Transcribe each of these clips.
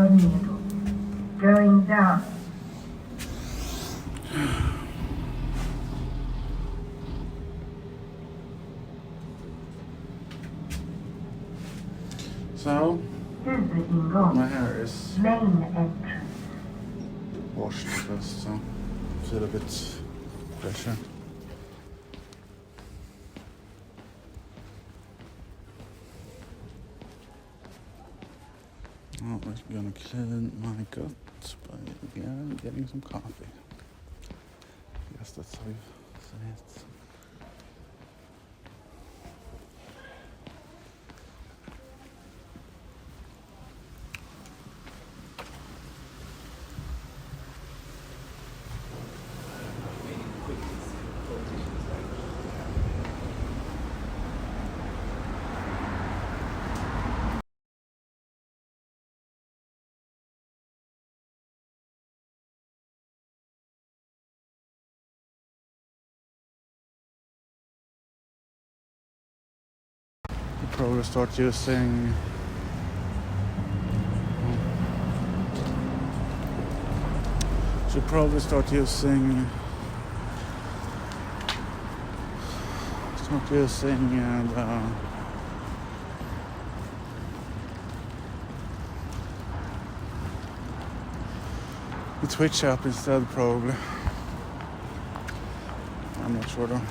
nedåt. Going down. So, my hair is Main entrance. washed first, so I feel a bit fresher. Oh, we're gonna clean my gut by getting some coffee. I guess that's how you say it. Probably start using should probably start using the Twitch app instead, probably. I'm not sure though.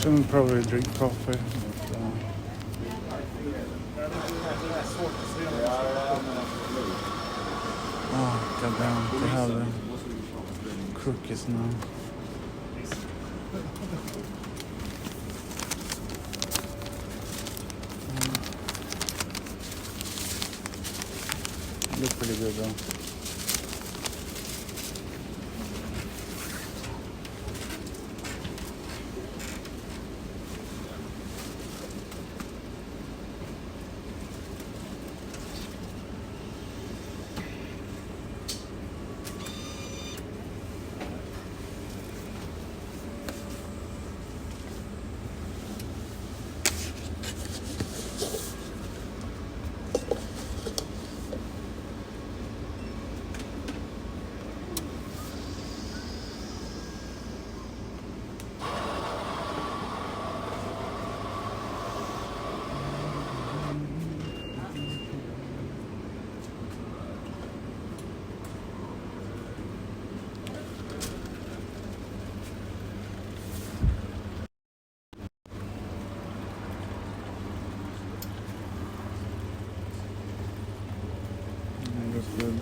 Shouldn't probably drink coffee. But, oh, goddamn. They have the cookies now. Look pretty good though. Good.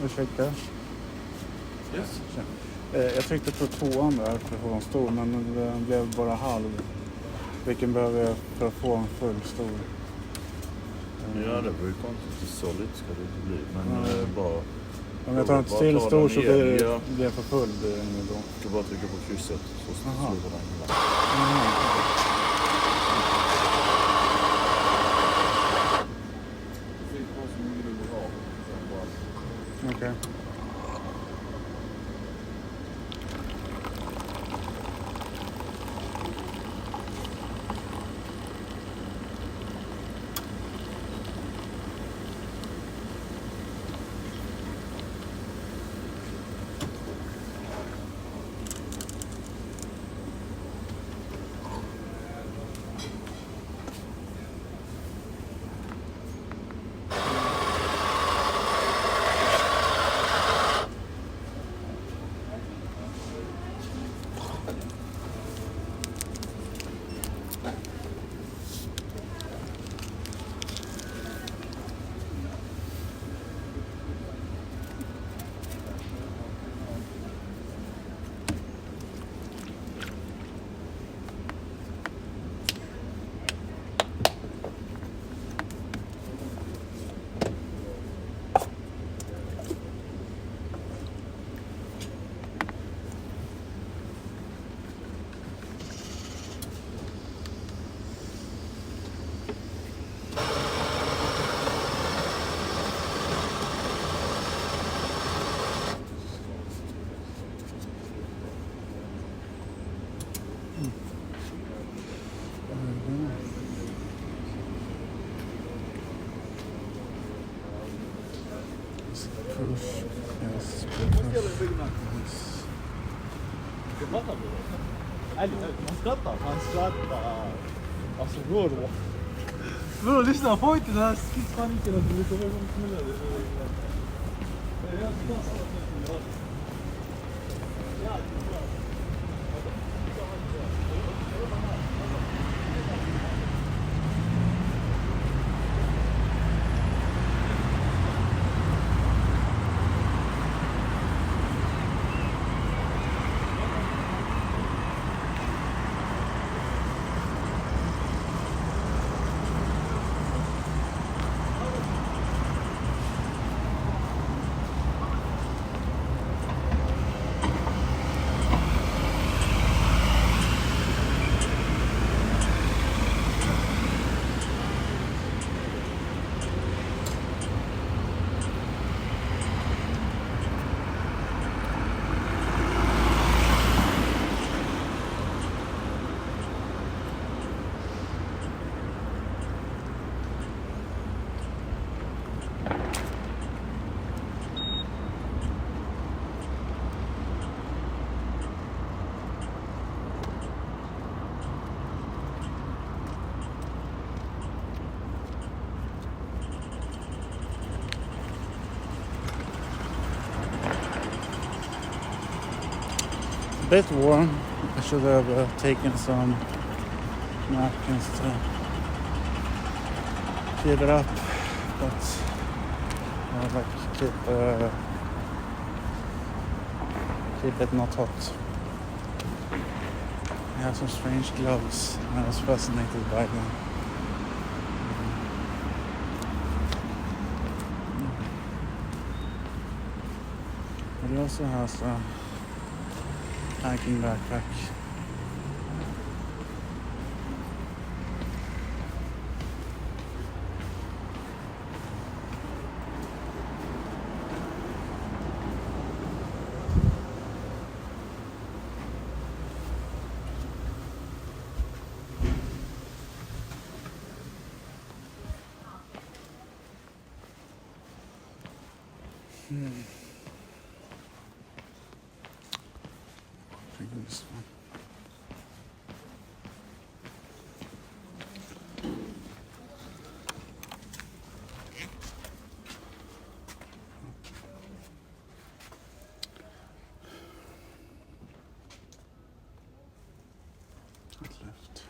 Ursäkta. Yes. Jag tryckte på 2:an där för att få en stor, men den blev bara halv. Vilken behöver jag för att få en full stor? Ja, det var ju konstigt. Så lite ska det inte bli. Men bara... Om jag tar en till stor så blir det för full. Det är nu då. Du ska bara trycka på krysset så slutar den. Okej. Push. Yes. Man skrattar. Alltså bror. Bror, lyssna, få inte den här skitpaniken att du kommer att smälla det. Bit warm. I should have taken some napkins to keep it up, but keep it not hot. I have some strange gloves, and I was fascinated by them. But he also has a hiking backpack. This one. Left.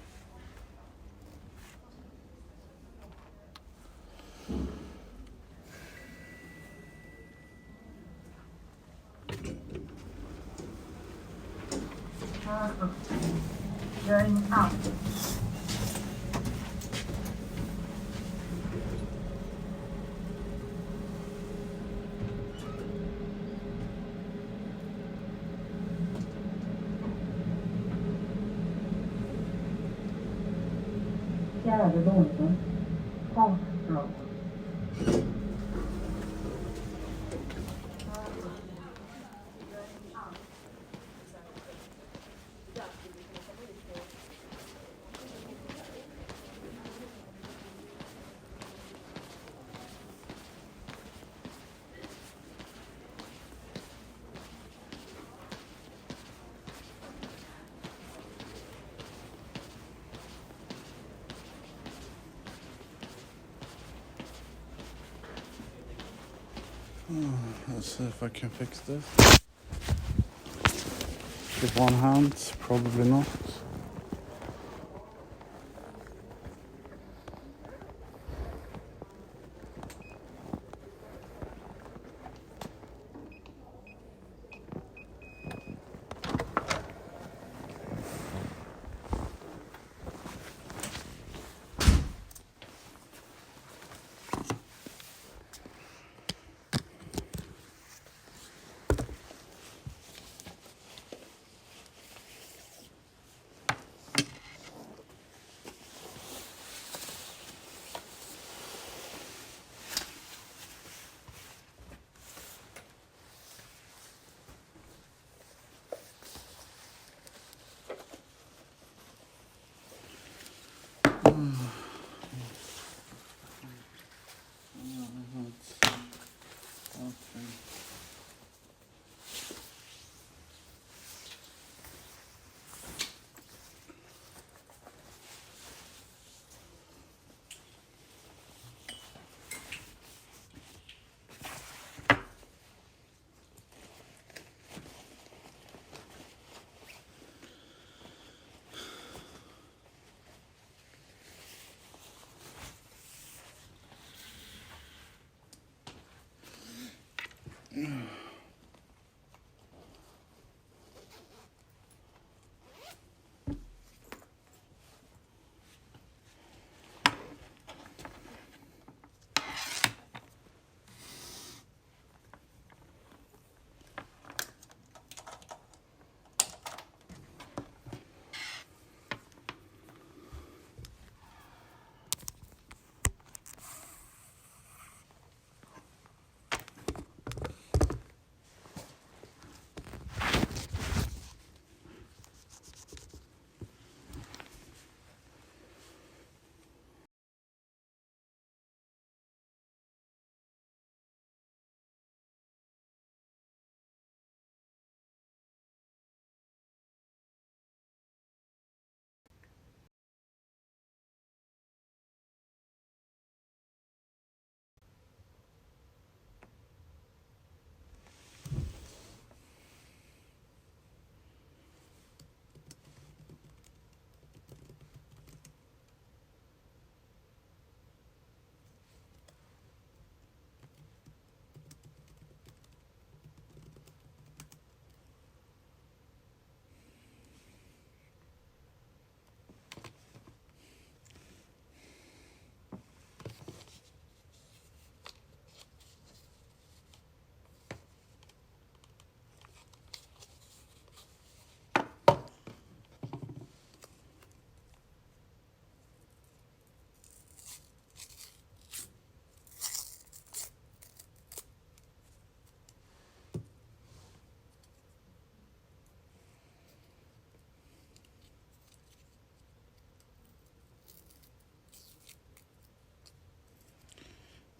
Going up. Fjärde våningen. Postråd. Let's see if I can fix this. With one hand, probably not. Okay.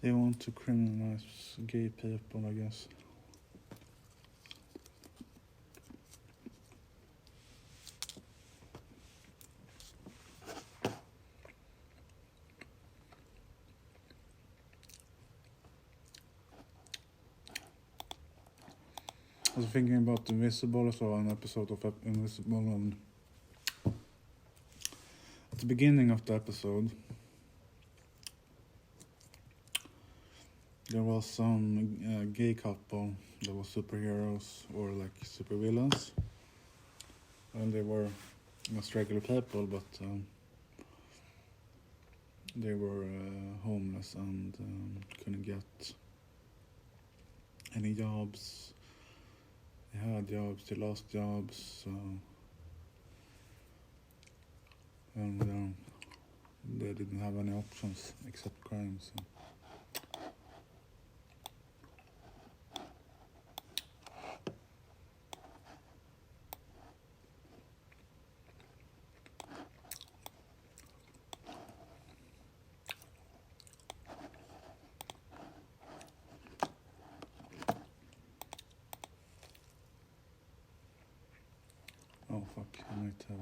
They want to criminalize gay people, I guess. I was thinking about Invisible. I saw an episode of Invisible, and at the beginning of the episode, there was some gay couple that was superheroes or like supervillains. Well, they were not regular people, but they were homeless and couldn't get any jobs. They had jobs, they lost jobs, and they didn't have any options except crime. So. Oh fuck, I might have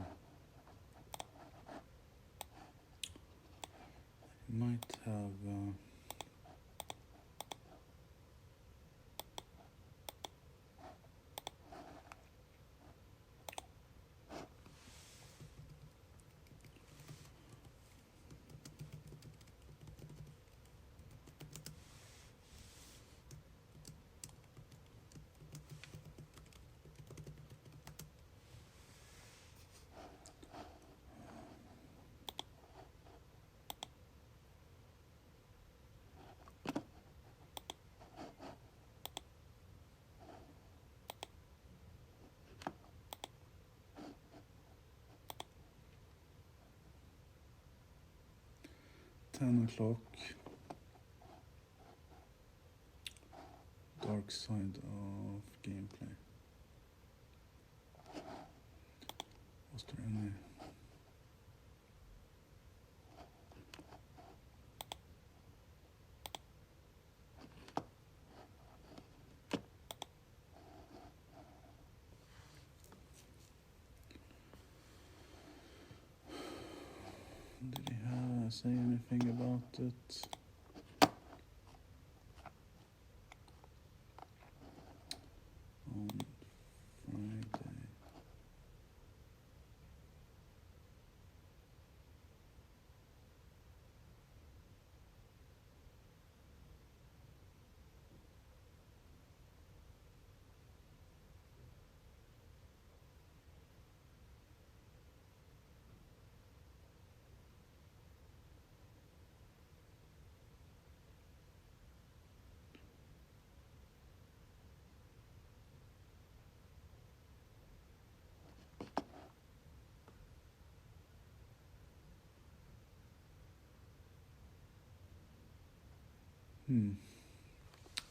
10 o'clock. Dark side of gameplay. Was there any? Did he say anything about it? On Friday.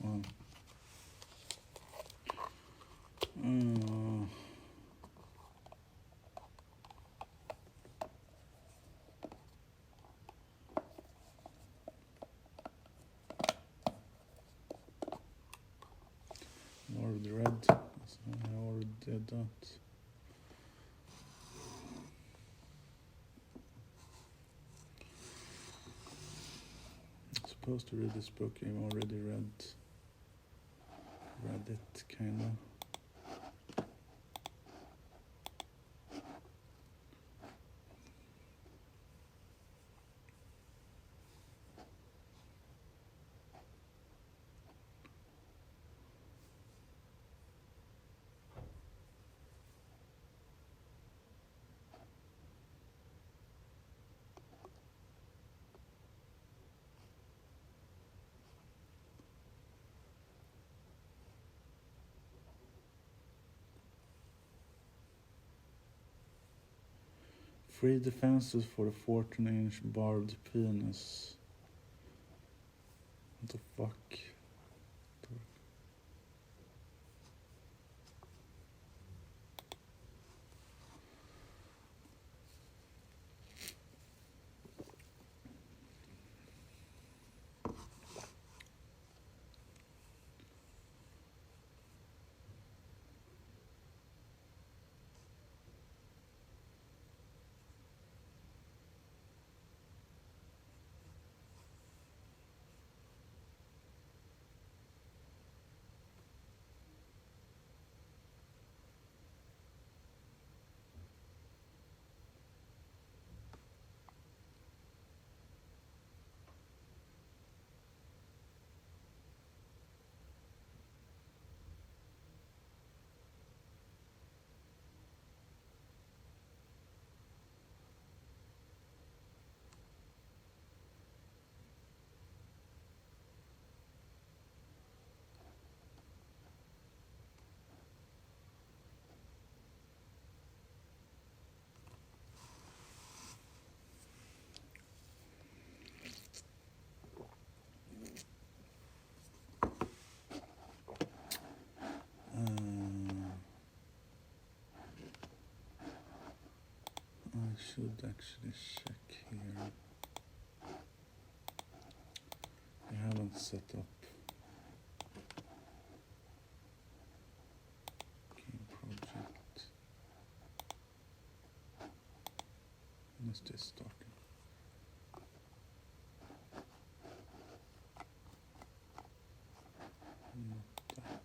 Well. Already read. So I already did that. I'm supposed to read this book. I've already read it, kinda. Free defenses for the 14-inch barbed penis. What the fuck? should actually check here. I haven't set up game project. When is this starting? Not that one.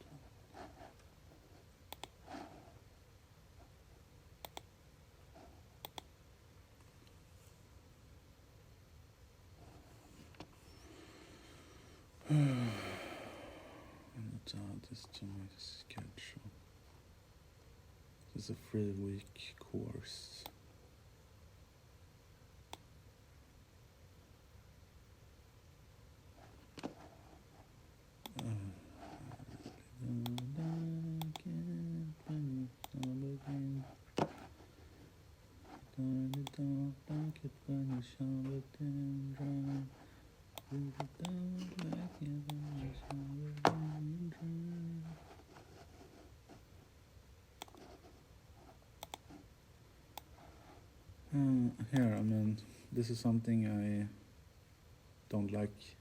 I need to add this to my schedule. This is a 3-week course. Here, I mean, this is something I don't like.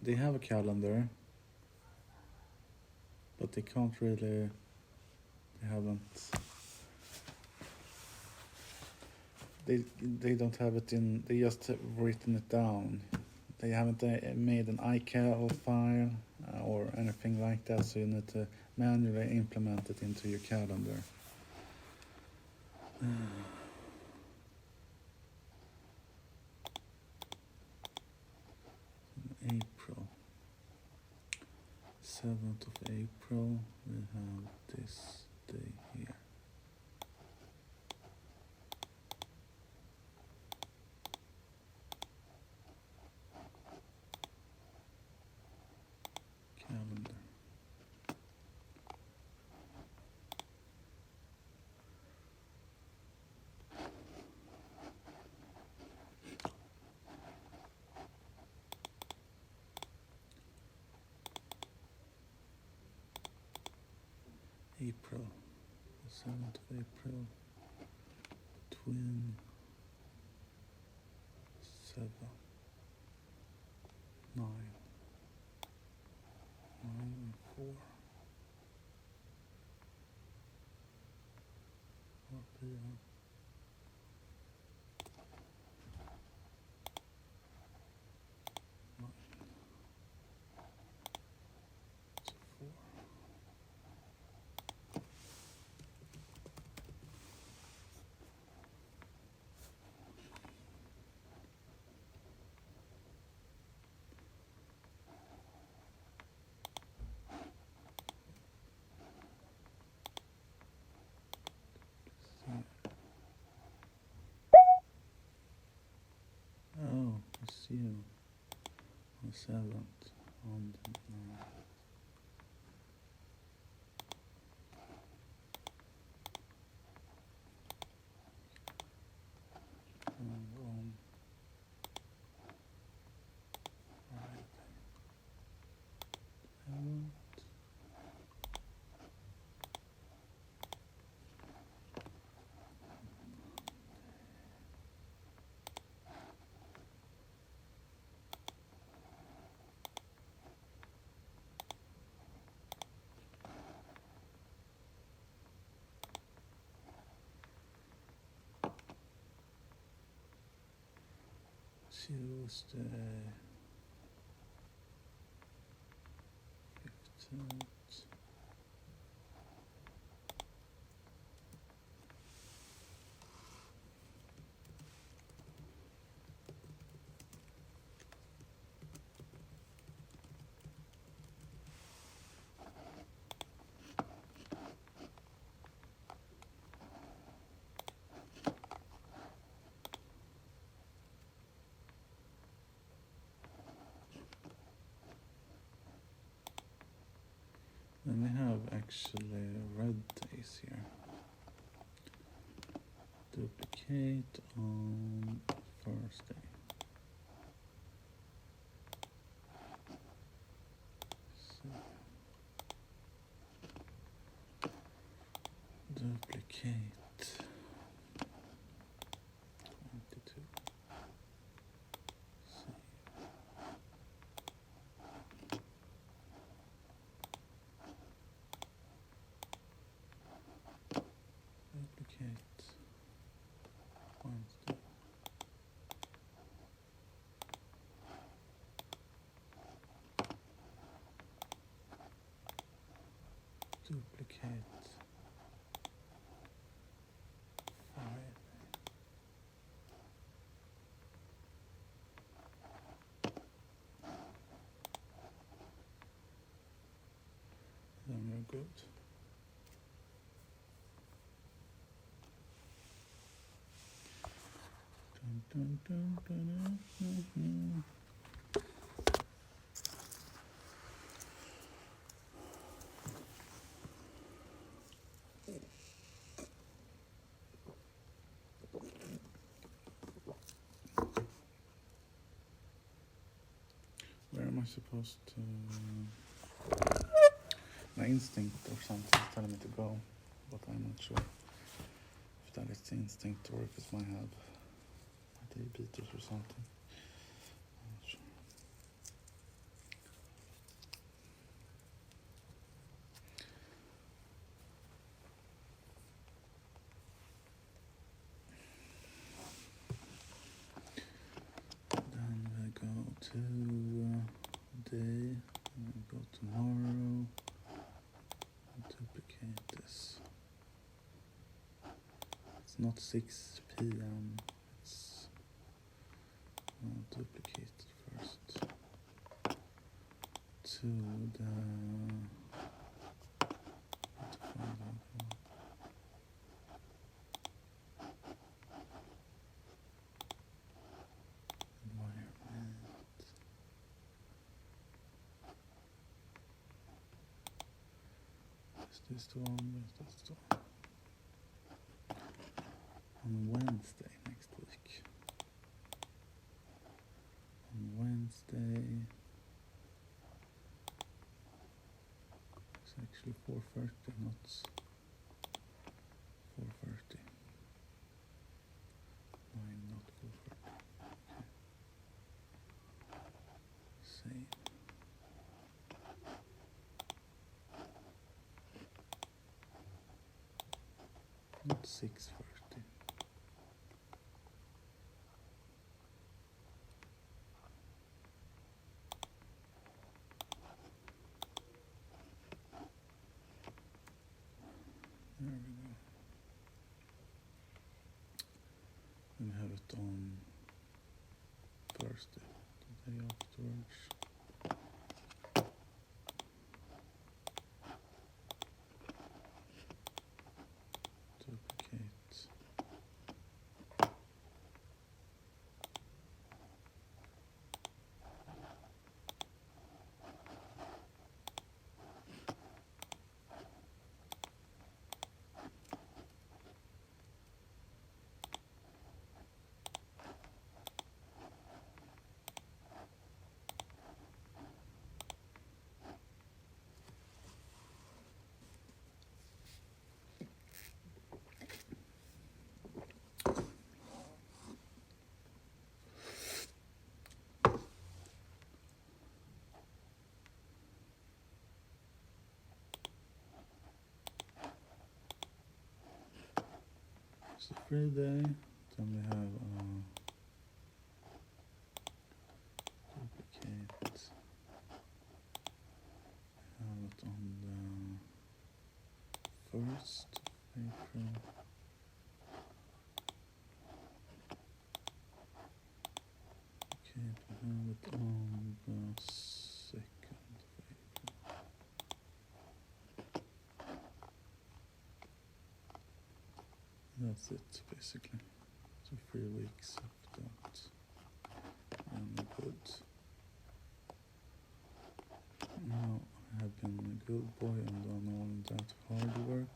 They have a calendar, but they can't really, they haven't, they don't have it in, they just have written it down. They haven't made an iCal file or anything like that, so you need to manually implement it into your calendar. In April, 7th of April, we have this day here. Calendar. April, the 7th of April, between 7, 9, 9 and 4. 4 p.m. Oh, it's you. On the 7th. On the 9th. And on Friday. 7th. Tuesday, 15th. Then we have actually red days here. Duplicate on Thursday. So, duplicate Friday. Then we're good. Dun, dun, dun, dun, Where am I supposed to? My instinct or something is telling me to go, but I'm not sure if that is the instinct or if it's my head. My diabetes or something. I'm not sure. Then we go to day, and we go tomorrow, and duplicate this. It's not 6 p.m. It's duplicate it first to the environment. Is this the one? Is this the one? On Wednesday next week. On Wednesday, it's actually 4:30, not 4:30. 9, not 4:30. Okay. Same. Not 6:30. There we go. And have it on Thursday, the day afterwards. Duplicate. It's a free day. Then we have duplicate. Have it on the 1st of April. Okay, we have it on the 2nd of April. That's it, basically. So 3 weeks of that. And we're good. Now I have been a good boy and done all that hard work.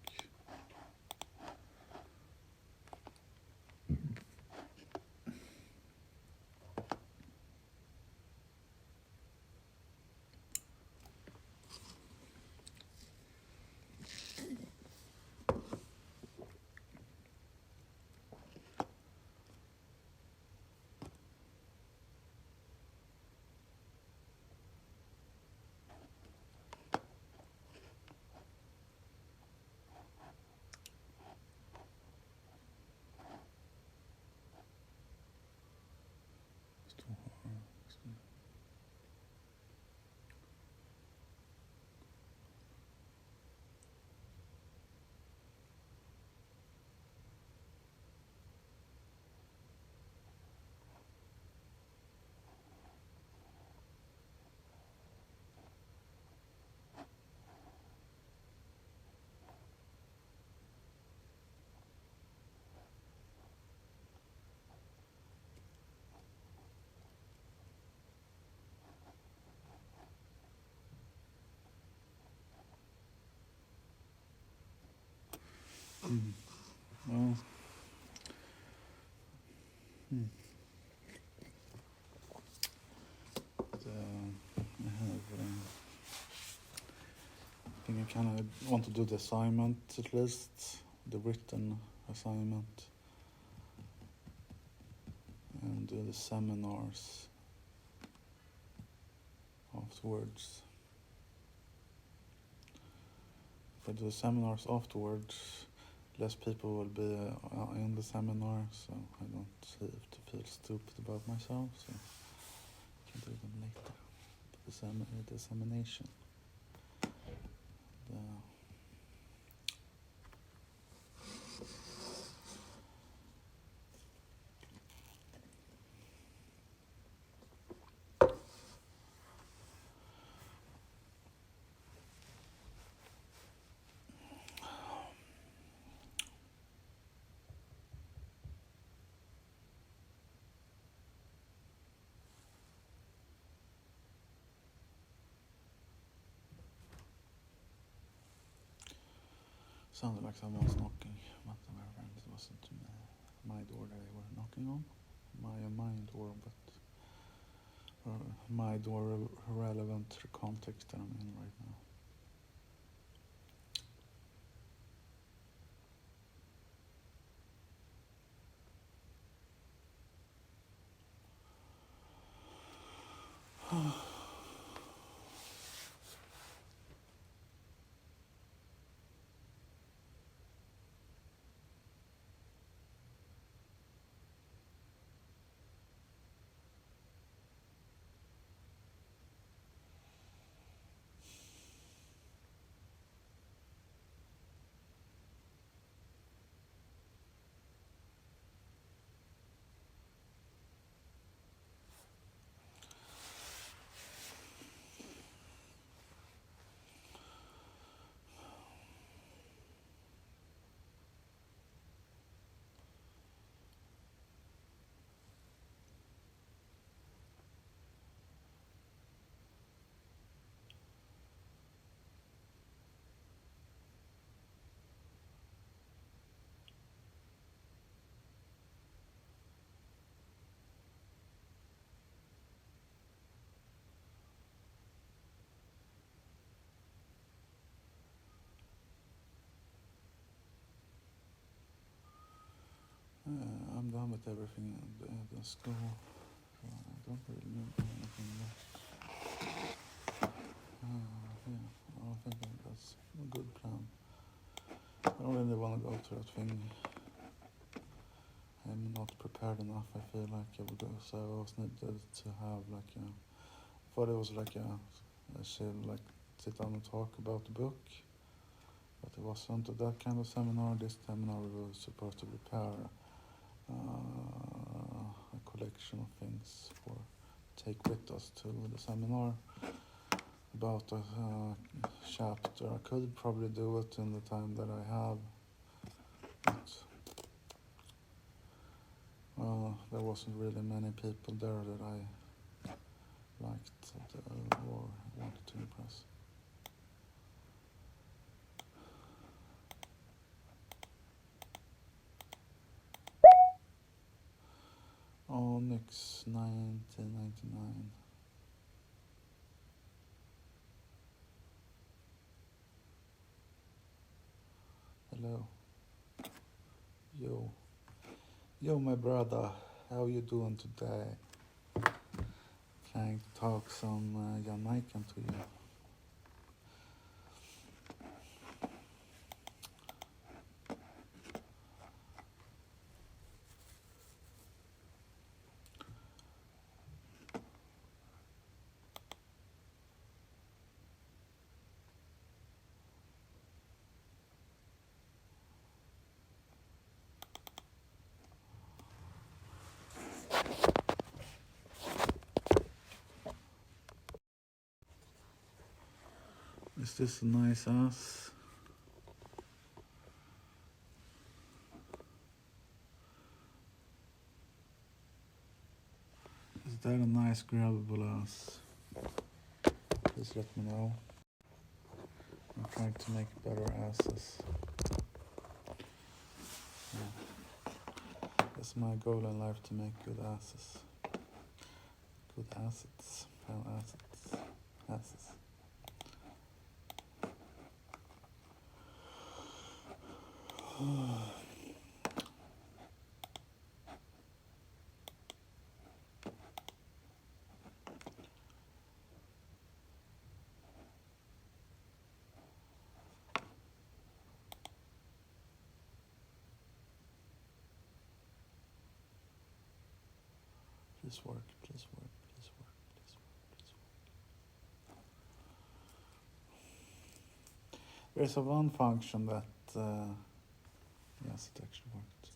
Well, I have. I think I kind of want to do the assignment at least, the written assignment, and do the seminars afterwards. If I do the seminars afterwards, less people will be in the seminar, so I don't have to feel stupid about myself, so I can do them later. The examination. Sounded like someone was knocking, but it wasn't my door that they were knocking on. My door, but my door relevant to the context that I'm in right now. I'm done with everything at the school. I don't really need anything left. Yeah, I think that's a good plan. I don't really want to go to that thing. I'm not prepared enough. I feel like I would go, so I was needed to have like I thought it was like I should like sit down and talk about the book, but it wasn't that kind of seminar. This seminar we were supposed to prepare a collection of things for take with us to the seminar about a chapter. I could probably do it in the time that I have, but there wasn't really many people there that I liked or wanted to impress. Onyx 1999. Hello. Yo, my brother. How you doing today? Trying to talk some Jamaican to you. Is this a nice ass? Is that a nice grabbable ass? Please let me know. I'm trying to make better asses. It's my goal in life to make good assets. Good assets. Assets. Please work. There's one function that, yes, it actually worked.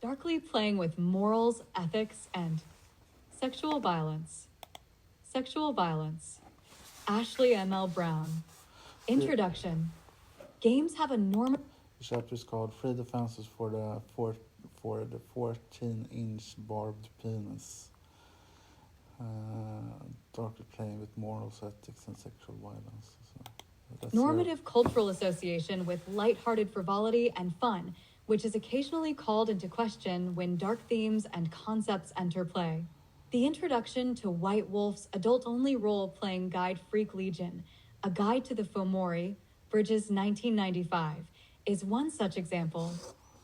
Darkly playing with morals, ethics, and sexual violence. Sexual violence. Ashley M.L. Brown. Introduction. Games have a normal... The chapter is called Free Defenses for the 14-inch barbed penis. Darkly playing with morals, ethics, and sexual violence. So that's normative cultural association with lighthearted frivolity and fun, which is occasionally called into question when dark themes and concepts enter play. The introduction to White Wolf's adult-only role-playing guide Freak Legion, A Guide to the Fomori, Bridges 1995, is one such example.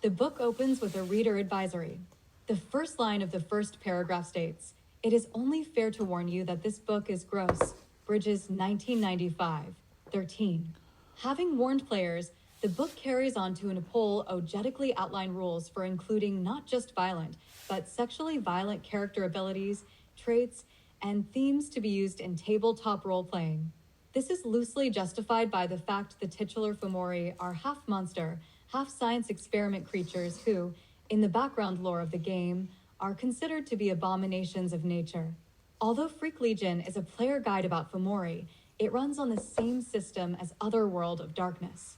The book opens with a reader advisory. The first line of the first paragraph states, "It is only fair to warn you that this book is gross." Bridges 1995, 13. Having warned players, the book carries on to augetically outline rules for including not just violent, but sexually violent character abilities, traits, and themes to be used in tabletop role-playing. This is loosely justified by the fact the titular Fomori are half monster, half science experiment creatures who, in the background lore of the game, are considered to be abominations of nature. Although Freak Legion is a player guide about Fomori, it runs on the same system as Otherworld of Darkness.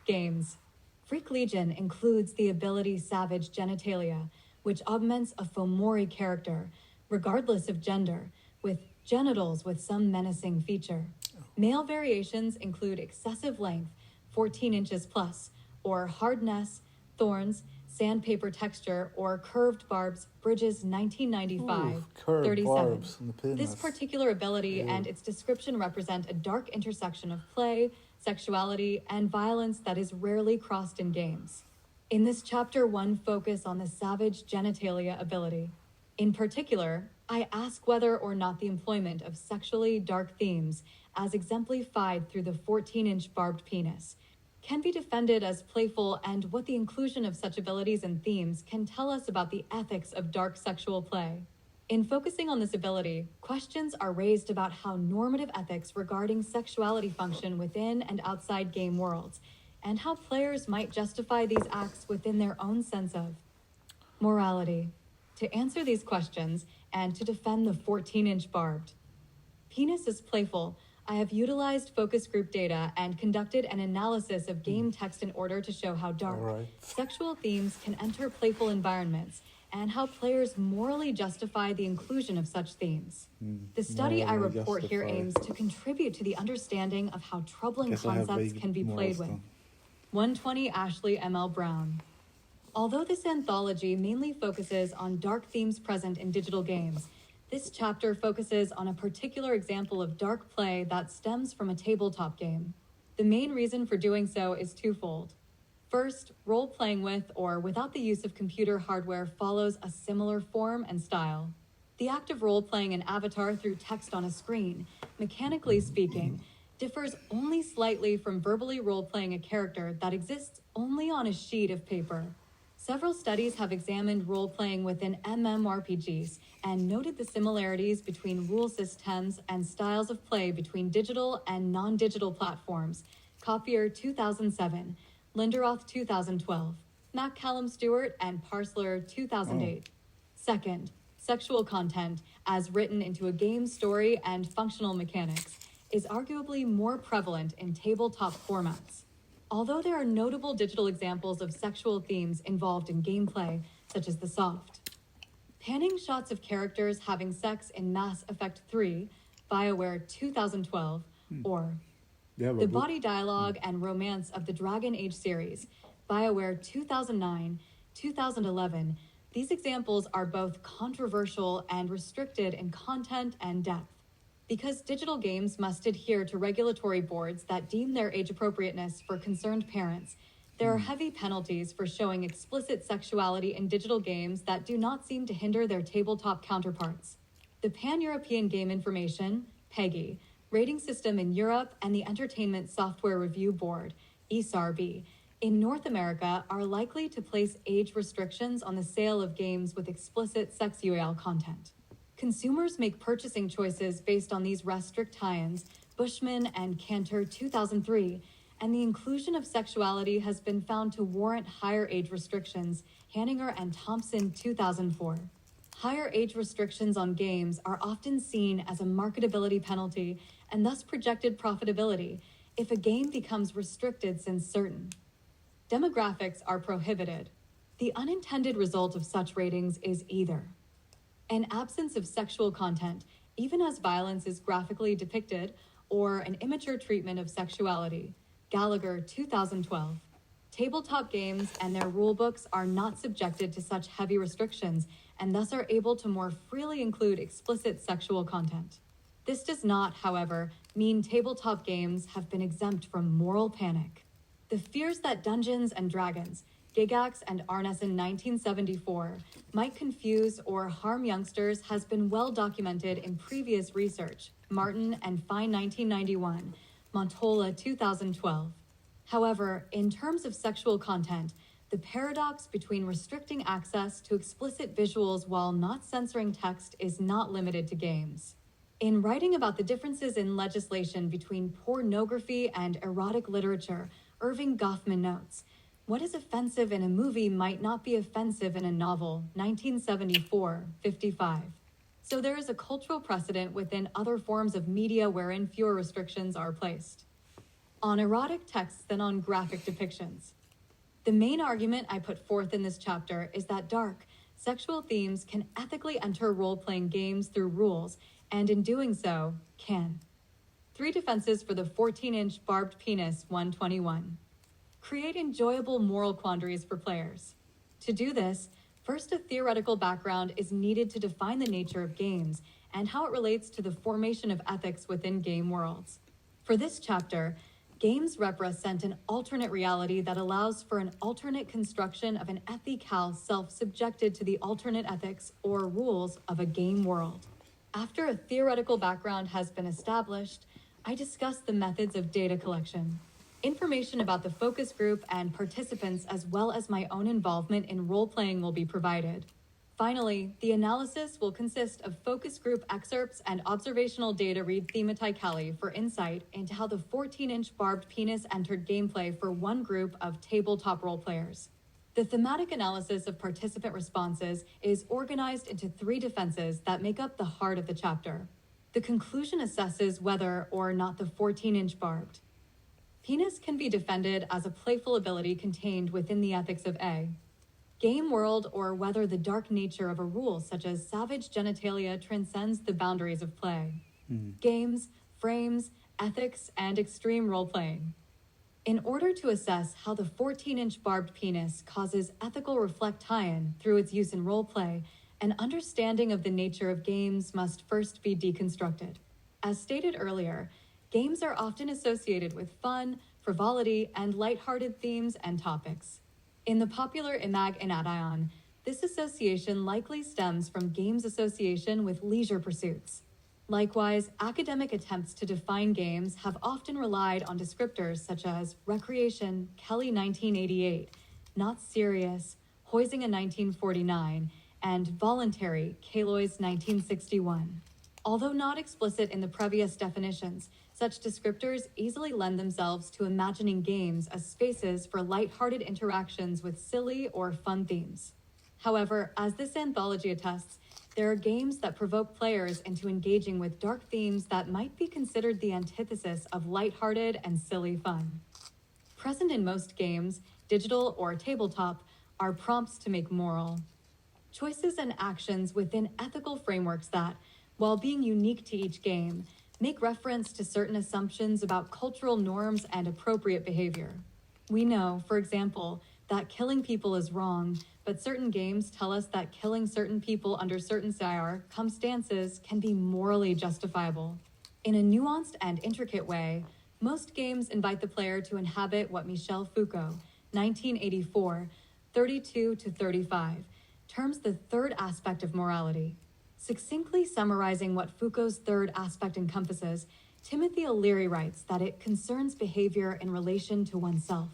Games. Freak Legion includes the ability Savage Genitalia, which augments a Fomori character, regardless of gender, with genitals with some menacing feature. Male variations include excessive length, 14 inches plus, or hardness, thorns, sandpaper texture, or curved barbs, Bridges 1995, curved 37. barbs in the penis. This particular ability and its description represent a dark intersection of play, sexuality, and violence that is rarely crossed in games. In this chapter, one focus on the Savage Genitalia ability. In particular, I ask whether or not the employment of sexually dark themes, as exemplified through the 14-inch barbed penis, can be defended as playful, and what the inclusion of such abilities and themes can tell us about the ethics of dark sexual play. In focusing on this ability, questions are raised about how normative ethics regarding sexuality function within and outside game worlds, and how players might justify these acts within their own sense of morality. To answer these questions, and to defend the 14-inch barbed penis is playful, I have utilized focus group data and conducted an analysis of game text in order to show how dark sexual themes can enter playful environments and how players morally justify the inclusion of such themes. The study I report here aims to contribute to the understanding of how troubling concepts can be played with. 120 Ashley M.L. Brown. Although this anthology mainly focuses on dark themes present in digital games, this chapter focuses on a particular example of dark play that stems from a tabletop game. The main reason for doing so is twofold. First, role-playing with or without the use of computer hardware follows a similar form and style. The act of role-playing an avatar through text on a screen, mechanically speaking, differs only slightly from verbally role-playing a character that exists only on a sheet of paper. Several studies have examined role-playing within MMORPGs and noted the similarities between rule systems and styles of play between digital and non-digital platforms. Copier 2007, Linderoth 2012, McCallum Stewart and Parsler 2008. Second, sexual content, as written into a game story and functional mechanics, is arguably more prevalent in tabletop formats. Although there are notable digital examples of sexual themes involved in gameplay, such as the soft panning shots of characters having sex in Mass Effect 3, BioWare 2012, or the body dialogue and romance of the Dragon Age series, BioWare 2009, 2011, These examples are both controversial and restricted in content and depth. Because digital games must adhere to regulatory boards that deem their age appropriateness for concerned parents, there are heavy penalties for showing explicit sexuality in digital games that do not seem to hinder their tabletop counterparts. The Pan-European Game Information, PEGI, rating system in Europe and the Entertainment Software Review Board, ESRB, in North America are likely to place age restrictions on the sale of games with explicit sexual content. Consumers make purchasing choices based on these restrict tie-ins, Bushman and Cantor 2003, and the inclusion of sexuality has been found to warrant higher age restrictions, Hanninger and Thompson 2004. Higher age restrictions on games are often seen as a marketability penalty and thus projected profitability if a game becomes restricted since certain demographics are prohibited. The unintended result of such ratings is either an absence of sexual content, even as violence is graphically depicted, or an immature treatment of sexuality. Gallagher, 2012. Tabletop games and their rulebooks are not subjected to such heavy restrictions and thus are able to more freely include explicit sexual content. This does not, however, mean tabletop games have been exempt from moral panic. The fears that Dungeons and Dragons, Gygax and Arneson 1974, might confuse or harm youngsters has been well documented in previous research, Martin and Fine 1991, Montola 2012. However, in terms of sexual content, the paradox between restricting access to explicit visuals while not censoring text is not limited to games. In writing about the differences in legislation between pornography and erotic literature, Irving Goffman notes, "What is offensive in a movie might not be offensive in a novel," 1974, 55. So there is a cultural precedent within other forms of media wherein fewer restrictions are placed on erotic texts than on graphic depictions. The main argument I put forth in this chapter is that dark, sexual themes can ethically enter role-playing games through rules, and in doing so, can. 3 defenses for the 14-inch barbed penis 121. Create enjoyable moral quandaries for players. To do this, first a theoretical background is needed to define the nature of games and how it relates to the formation of ethics within game worlds. For this chapter, games represent an alternate reality that allows for an alternate construction of an ethical self subjected to the alternate ethics or rules of a game world. After a theoretical background has been established, I discuss the methods of data collection. Information about the focus group and participants as well as my own involvement in role-playing will be provided. Finally, the analysis will consist of focus group excerpts and observational data read thematically for insight into how the 14-inch barbed penis entered gameplay for one group of tabletop role players. The thematic analysis of participant responses is organized into 3 defenses that make up the heart of the chapter. The conclusion assesses whether or not the 14-inch barbed penis can be defended as a playful ability contained within the ethics of A game world, or whether the dark nature of a rule such as savage genitalia transcends the boundaries of play. Games, frames, ethics, and extreme role-playing. In order to assess how the 14-inch barbed penis causes ethical reflect tie-in through its use in role-play, an understanding of the nature of games must first be deconstructed. As stated earlier, games are often associated with fun, frivolity, and lighthearted themes and topics. In the popular imag and ation, this association likely stems from games' association with leisure pursuits. Likewise, academic attempts to define games have often relied on descriptors such as recreation, Kelly 1988, not serious, Huizinga 1949, and voluntary, Kalois 1961. Although not explicit in the previous definitions, such descriptors easily lend themselves to imagining games as spaces for lighthearted interactions with silly or fun themes. However, as this anthology attests, there are games that provoke players into engaging with dark themes that might be considered the antithesis of lighthearted and silly fun. Present in most games, digital or tabletop, are prompts to make moral choices and actions within ethical frameworks that, while being unique to each game, make reference to certain assumptions about cultural norms and appropriate behavior. We know, for example, that killing people is wrong, but certain games tell us that killing certain people under certain circumstances can be morally justifiable. In a nuanced and intricate way, most games invite the player to inhabit what Michel Foucault, 1984, 32 to 35, terms the third aspect of morality. Succinctly summarizing what Foucault's third aspect encompasses, Timothy O'Leary writes that it concerns behavior in relation to oneself.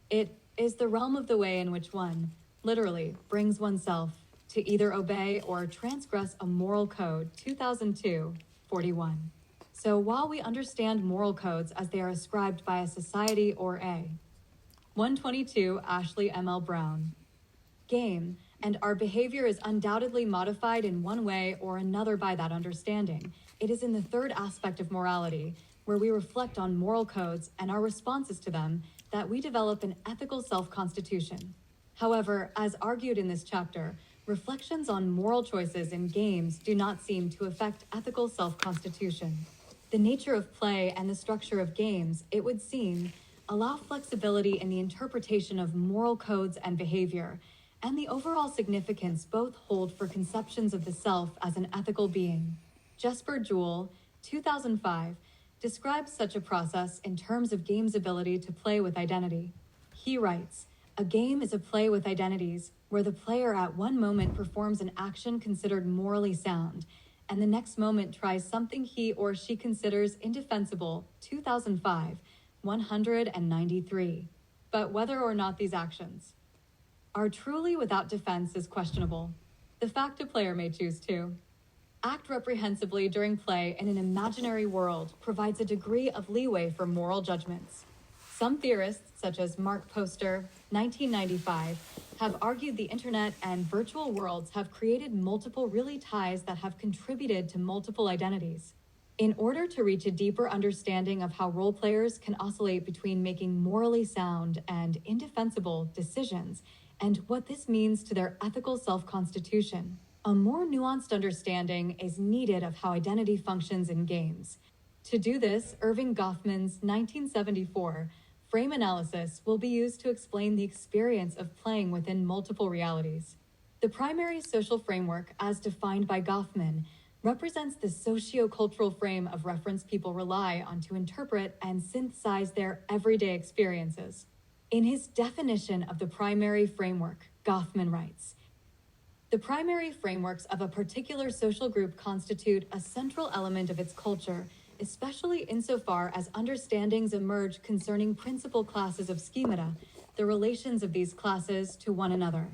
It is the realm of the way in which one, literally, brings oneself to either obey or transgress a moral code, 2002, 41. So while we understand moral codes as they are ascribed by a society or a 122 Ashley M.L. Brown. Game, and our behavior is undoubtedly modified in one way or another by that understanding. It is in the third aspect of morality, where we reflect on moral codes and our responses to them, that we develop an ethical self-constitution. However, as argued in this chapter, reflections on moral choices in games do not seem to affect ethical self-constitution. The nature of play and the structure of games, it would seem, allow flexibility in the interpretation of moral codes and behavior, and the overall significance both hold for conceptions of the self as an ethical being. Jesper Juhl, 2005, describes such a process in terms of games' ability to play with identity. He writes, "A game is a play with identities, where the player at one moment performs an action considered morally sound, and the next moment tries something he or she considers indefensible." 2005, 193. But whether or not these actions are truly without defense is questionable. The fact a player may choose to act reprehensibly during play in an imaginary world provides a degree of leeway for moral judgments. Some theorists, such as Mark Poster, 1995, have argued the internet and virtual worlds have created multiple really ties that have contributed to multiple identities. In order to reach a deeper understanding of how role players can oscillate between making morally sound and indefensible decisions, and what this means to their ethical self-constitution, a more nuanced understanding is needed of how identity functions in games. To do this, Irving Goffman's 1974 frame analysis will be used to explain the experience of playing within multiple realities. The primary social framework, as defined by Goffman, represents the socio-cultural frame of reference people rely on to interpret and synthesize their everyday experiences. In his definition of the primary framework, Goffman writes, "The primary frameworks of a particular social group constitute a central element of its culture, especially insofar as understandings emerge concerning principal classes of schemata, the relations of these classes to one another,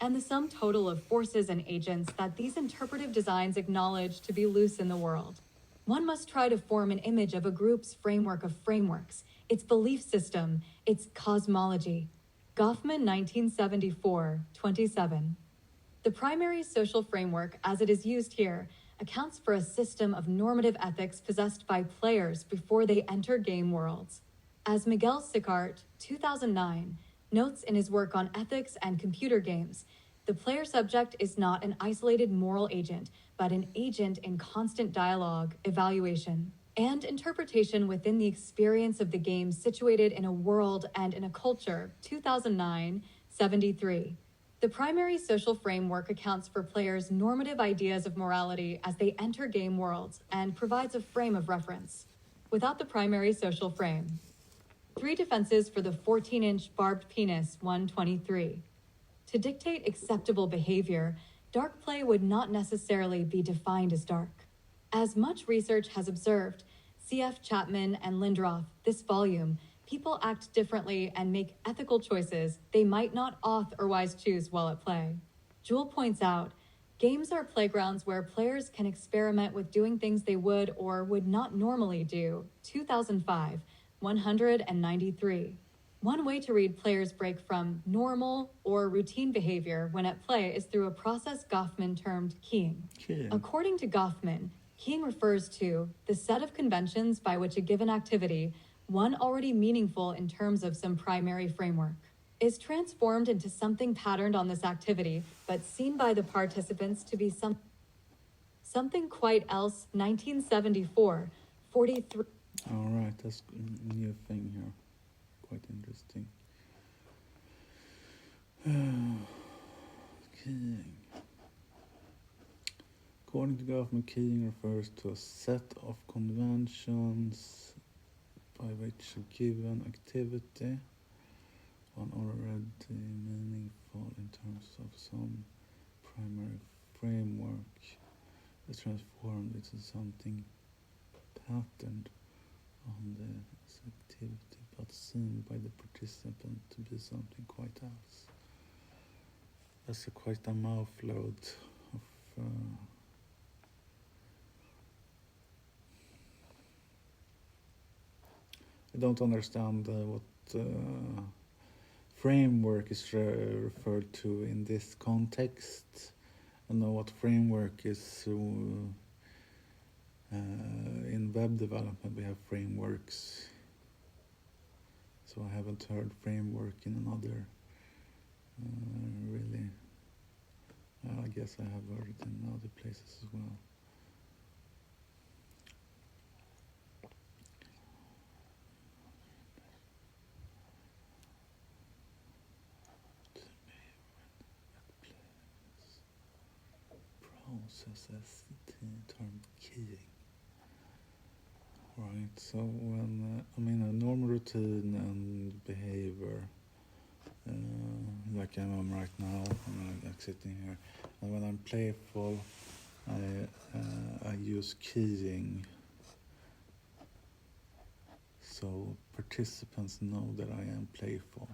and the sum total of forces and agents that these interpretive designs acknowledge to be loose in the world. One must try to form an image of a group's framework of frameworks, its belief system, its cosmology." Goffman, 1974, 27. The primary social framework, as it is used here, accounts for a system of normative ethics possessed by players before they enter game worlds. As Miguel Sicart, 2009, notes in his work on ethics and computer games, the player subject is not an isolated moral agent, but an agent in constant dialogue, evaluation, and interpretation within the experience of the game situated in a world and in a culture, 2009, 73. The primary social framework accounts for players' normative ideas of morality as they enter game worlds and provides a frame of reference. Without the primary social frame. 3 defenses for the 14-inch barbed penis, 123. To dictate acceptable behavior, dark play would not necessarily be defined as dark. As much research has observed, C.F. Chapman and Lindroth, this volume, people act differently and make ethical choices they might not otherwise choose while at play. Juhl points out, games are playgrounds where players can experiment with doing things they would or would not normally do, 2005, 193. One way to read players' break from normal or routine behavior when at play is through a process Goffman termed keying. According to Goffman, keying refers to the set of conventions by which a given activity, one already meaningful in terms of some primary framework, is transformed into something patterned on this activity, but seen by the participants to be something quite else. 1974, 43. All right, that's a new thing here. Quite interesting. Keying. According to government, keying refers to a set of conventions by which a given activity, one already meaningful in terms of some primary framework, is transformed into something patterned on this activity but seen by the participant to be something quite else. That's quite a mouthload of I don't understand what framework is referred to in this context. I know what framework is in web development. We have frameworks, so I haven't heard framework in another really. I guess I have heard it in other places as well. Processes the term keying. Right, so when I mean a normal routine and behavior, like I'm right now, when I'm sitting here, and when I'm playful, I use keying, so participants know that I am playful.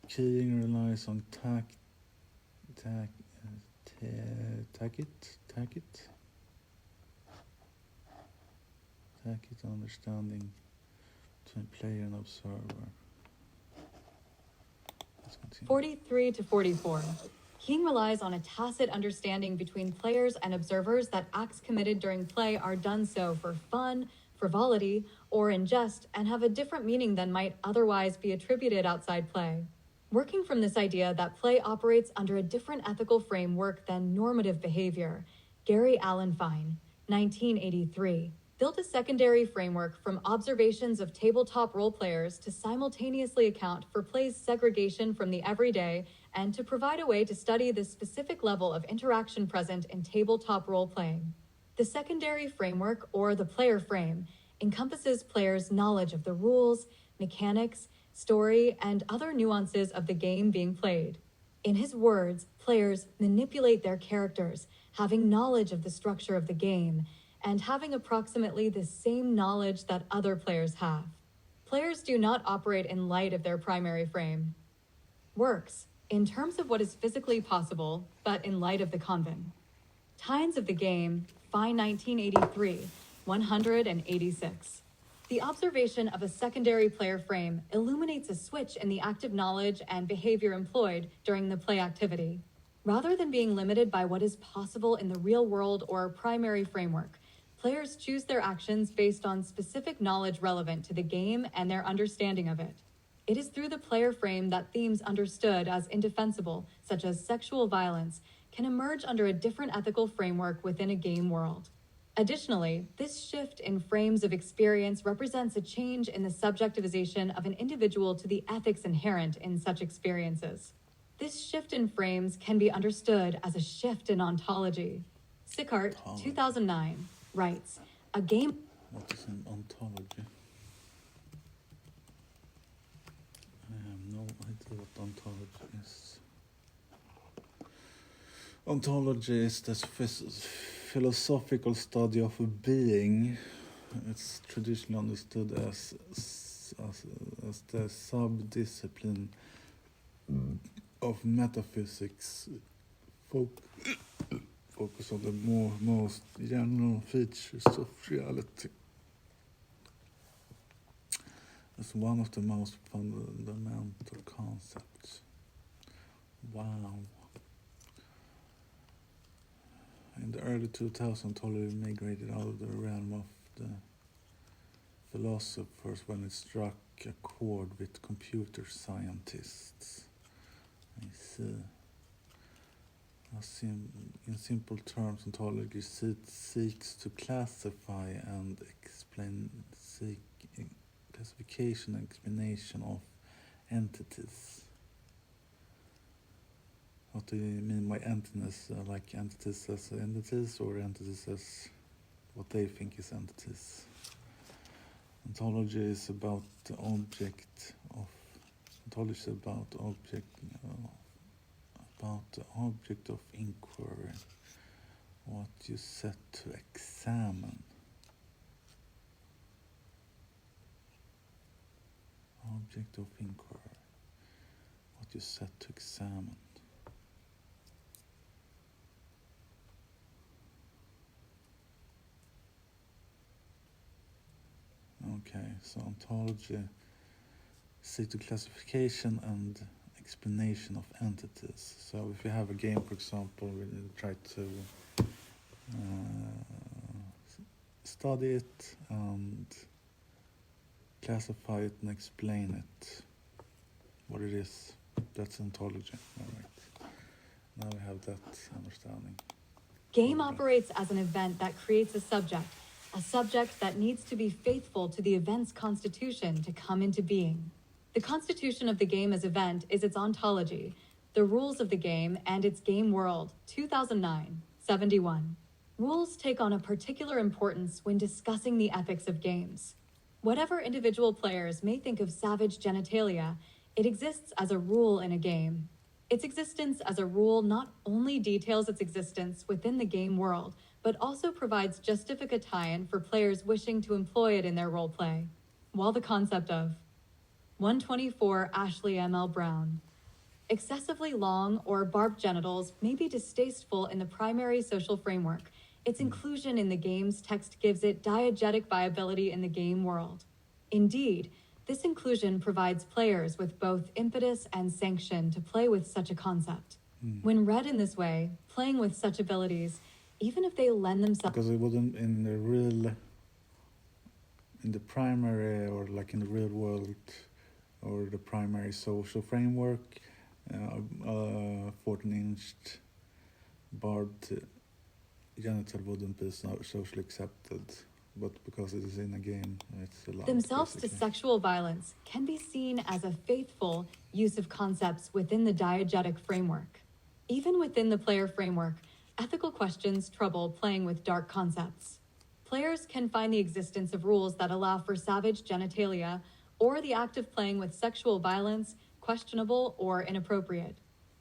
Keying relies on tacit understanding between player and observer. 43 to 44. Keying relies on a tacit understanding between players and observers that acts committed during play are done so for fun, frivolity, or in jest, and have a different meaning than might otherwise be attributed outside play. Working from this idea that play operates under a different ethical framework than normative behavior, Gary Allen Fine, 1983, built a secondary framework from observations of tabletop role players to simultaneously account for play's segregation from the everyday and to provide a way to study the specific level of interaction present in tabletop role-playing. The secondary framework, or the player frame, encompasses players' knowledge of the rules, mechanics, story, and other nuances of the game being played. In his words, players manipulate their characters, having knowledge of the structure of the game, and having approximately the same knowledge that other players have. Players do not operate in light of their primary frame. Works, in terms of what is physically possible, but in light of the conven. Tines of the game, Fine 1983, 186. The observation of a secondary player frame illuminates a switch in the active knowledge and behavior employed during the play activity. Rather than being limited by what is possible in the real world or primary framework, players choose their actions based on specific knowledge relevant to the game and their understanding of it. It is through the player frame that themes understood as indefensible, such as sexual violence, can emerge under a different ethical framework within a game world. Additionally, this shift in frames of experience represents a change in the subjectivization of an individual to the ethics inherent in such experiences. This shift in frames can be understood as a shift in ontology. Sickart, 2009, writes, a game... What is an ontology? I have no idea what ontology is. Ontology is the philosophical study of a being. It's traditionally understood as the subdiscipline of metaphysics, focus on the most general features of reality. It's one of the most fundamental concepts. Wow. In the early 2000s, ontology migrated out of the realm of the philosophers when it struck a chord with computer scientists. I see. In simple terms, ontology seeks to classify and explain, classification and explanation of entities. What do you mean by entities? Like entities as entities, or entities as what they think is entities? Ontology is about the object of. Ontology is about the object of inquiry. What you set to examine. Object of inquiry. What you set to examine. Okay, so ontology seeks to classification and explanation of entities. So if you have a game, for example, we try to study it and classify it and explain it, what it is. That's ontology. All right. Now we have that understanding. Game operates as an event that creates a subject that needs to be faithful to the event's constitution to come into being. The constitution of the game as event is its ontology, the rules of the game, and its game world, 2009, 71. Rules take on a particular importance when discussing the ethics of games. Whatever individual players may think of savage genitalia, it exists as a rule in a game. Its existence as a rule not only details its existence within the game world, but also provides justification for players wishing to employ it in their roleplay. While the concept of 124 Ashley M.L. Brown. Excessively long or barbed genitals may be distasteful in the primary social framework. Its inclusion in the game's text gives it diegetic viability in the game world. Indeed, this inclusion provides players with both impetus and sanction to play with such a concept. When read in this way, playing with such abilities, even if they lend themselves... Because it wouldn't in the primary, or like in the real world, or the primary social framework, 14-inch barbed genital wouldn't be socially accepted, but because it is in a game, it's allowed. Themselves basically. to sexual violence can be seen as a faithful use of concepts within the diegetic framework. Even within the player framework, ethical questions trouble playing with dark concepts. Players can find the existence of rules that allow for savage genitalia or the act of playing with sexual violence questionable or inappropriate.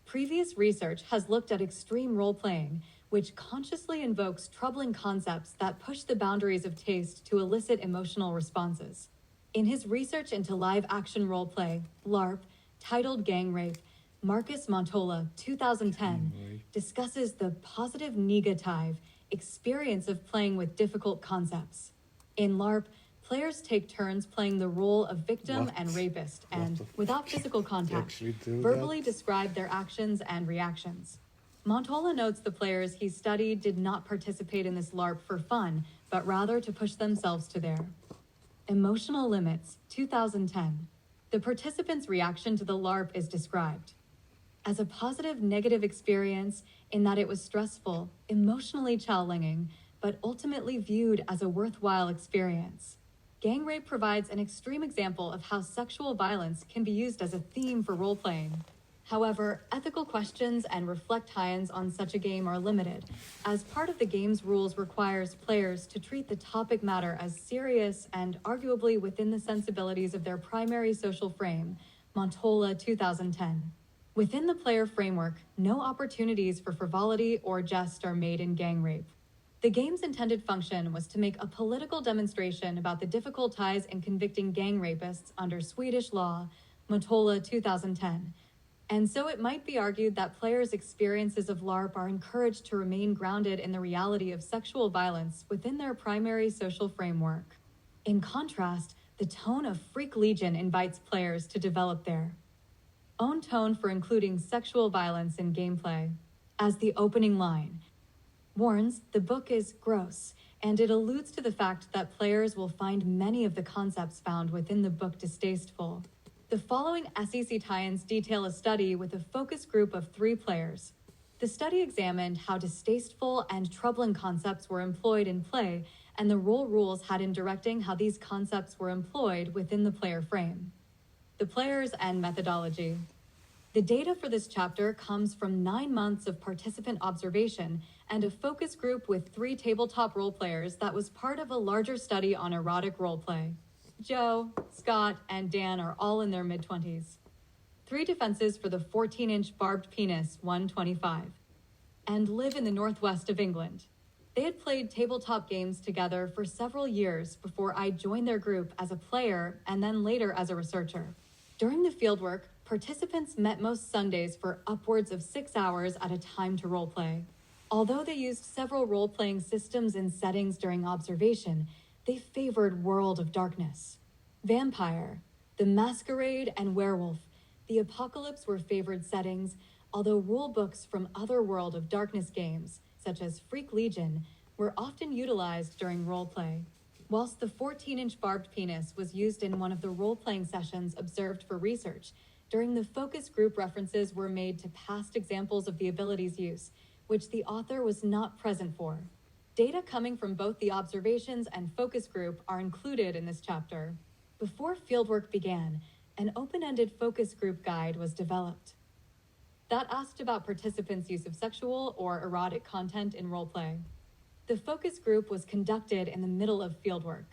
Previous research has looked at extreme role-playing, which consciously invokes troubling concepts that push the boundaries of taste to elicit emotional responses. In his research into live-action role-play, LARP, titled Gang Rape, Marcus Montola, 2010, discusses the positive negative experience of playing with difficult concepts. In LARP, players take turns playing the role of victim and rapist and, without physical contact, verbally describe their actions and reactions. Montola notes the players he studied did not participate in this LARP for fun, but rather to push themselves to their emotional limits, 2010. The participants' reaction to the LARP is described as a positive negative experience in that it was stressful, emotionally challenging, but ultimately viewed as a worthwhile experience. Gang rape provides an extreme example of how sexual violence can be used as a theme for role-playing. However, ethical questions and reflections on such a game are limited, as part of the game's rules requires players to treat the topic matter as serious and arguably within the sensibilities of their primary social frame, Montola 2010. Within the player framework, no opportunities for frivolity or jest are made in gang rape. The game's intended function was to make a political demonstration about the difficulties in convicting gang rapists under Swedish law, Montola 2010. And so it might be argued that players' experiences of LARP are encouraged to remain grounded in the reality of sexual violence within their primary social framework. In contrast, the tone of Freak Legion invites players to develop their own tone for including sexual violence in gameplay. As the opening line warns, the book is gross, and it alludes to the fact that players will find many of the concepts found within the book distasteful. The following SEC tie-ins detail a study with a focus group of 3 players. The study examined how distasteful and troubling concepts were employed in play and the role rules had in directing how these concepts were employed within the player frame. The players and methodology. The data for this chapter comes from 9 months of participant observation and a focus group with 3 tabletop role players that was part of a larger study on erotic role play. Joe, Scott, and Dan are all in their mid-20s. 3 defenses for the 14-inch barbed penis 125, and live in the northwest of England. They had played tabletop games together for several years before I joined their group as a player and then later as a researcher. During the fieldwork, participants met most Sundays for upwards of 6 hours at a time to roleplay. Although they used several role-playing systems and settings during observation, they favored World of Darkness. Vampire, the Masquerade, and Werewolf. The Apocalypse were favored settings, although rule books from other World of Darkness games, such as Freak Legion, were often utilized during roleplay. Whilst the 14-inch barbed penis was used in one of the role-playing sessions observed for research, during the focus group references were made to past examples of the ability's use, which the author was not present for. Data coming from both the observations and focus group are included in this chapter. Before fieldwork began, an open-ended focus group guide was developed that asked about participants' use of sexual or erotic content in roleplay. The focus group was conducted in the middle of fieldwork.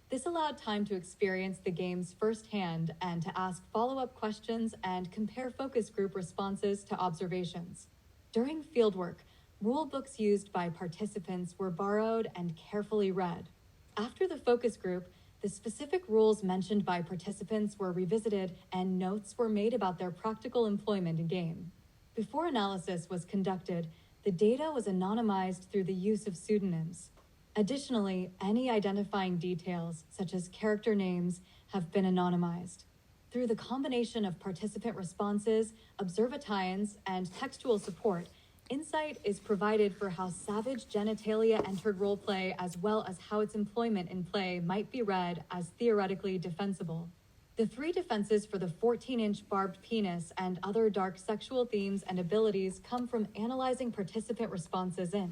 This allowed time to experience the games firsthand and to ask follow-up questions and compare focus group responses to observations. During fieldwork, rule books used by participants were borrowed and carefully read. After the focus group, the specific rules mentioned by participants were revisited and notes were made about their practical employment in game. Before analysis was conducted, the data was anonymized through the use of pseudonyms. Additionally, any identifying details, such as character names, have been anonymized. Through the combination of participant responses, observations, and textual support, insight is provided for how savage genitalia entered roleplay as well as how its employment in play might be read as theoretically defensible. The 3 defenses for the 14-inch barbed penis and other dark sexual themes and abilities come from analyzing participant responses in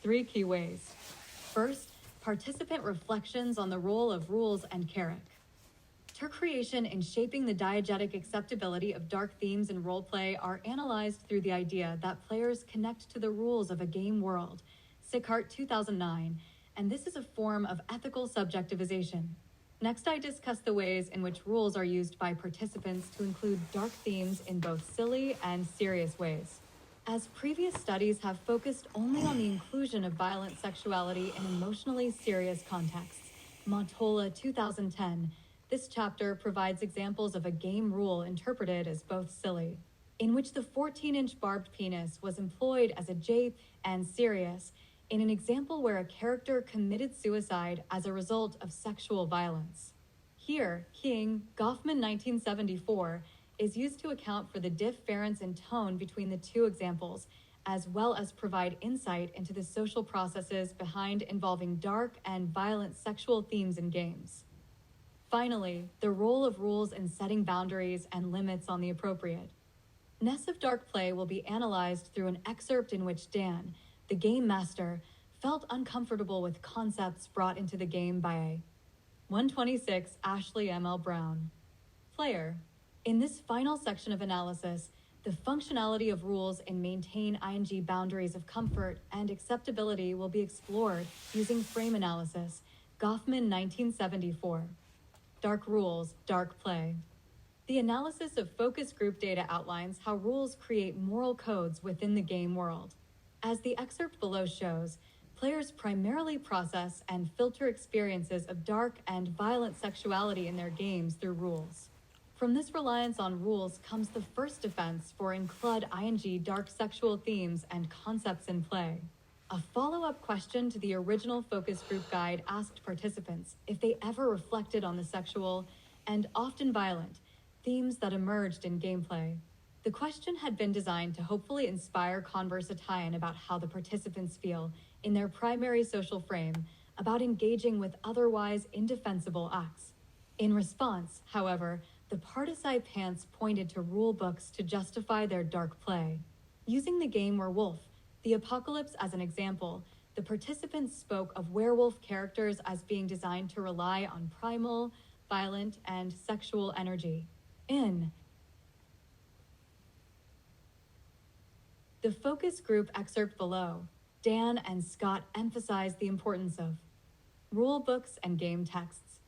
3 key ways. First, participant reflections on the role of rules and Carrick. Ter creation in shaping the diegetic acceptability of dark themes in roleplay are analyzed through the idea that players connect to the rules of a game world, Sickhart 2009, and this is a form of ethical subjectivization. Next, I discuss the ways in which rules are used by participants to include dark themes in both silly and serious ways. As previous studies have focused only on the inclusion of violent sexuality in emotionally serious contexts, Montola 2010, this chapter provides examples of a game rule interpreted as both silly, in which the 14-inch barbed penis was employed as a jape and serious, in an example where a character committed suicide as a result of sexual violence. Here, King, Goffman 1974, is used to account for the difference in tone between the 2 examples, as well as provide insight into the social processes behind involving dark and violent sexual themes in games. Finally, the role of rules in setting boundaries and limits on the appropriate. Ness of Dark Play will be analyzed through an excerpt in which Dan, the game master, felt uncomfortable with concepts brought into the game by a 126 Ashley M.L. Brown. Player. In this final section of analysis, the functionality of rules in maintain ing boundaries of comfort and acceptability will be explored using frame analysis, Goffman 1974. Dark Rules, Dark Play. The analysis of focus group data outlines how rules create moral codes within the game world. As the excerpt below shows, players primarily process and filter experiences of dark and violent sexuality in their games through rules. From this reliance on rules comes the first defense for include ing dark sexual themes and concepts in play. A follow-up question to the original focus group guide asked participants if they ever reflected on the sexual, and often violent, themes that emerged in gameplay. The question had been designed to hopefully inspire conversation about how the participants feel in their primary social frame about engaging with otherwise indefensible acts. In response, however, the participants pointed to rule books to justify their dark play. Using the game Werewolf, the Apocalypse as an example, the participants spoke of werewolf characters as being designed to rely on primal, violent, and sexual energy. In the focus group excerpt below, Dan and Scott emphasize the importance of rule books and game texts.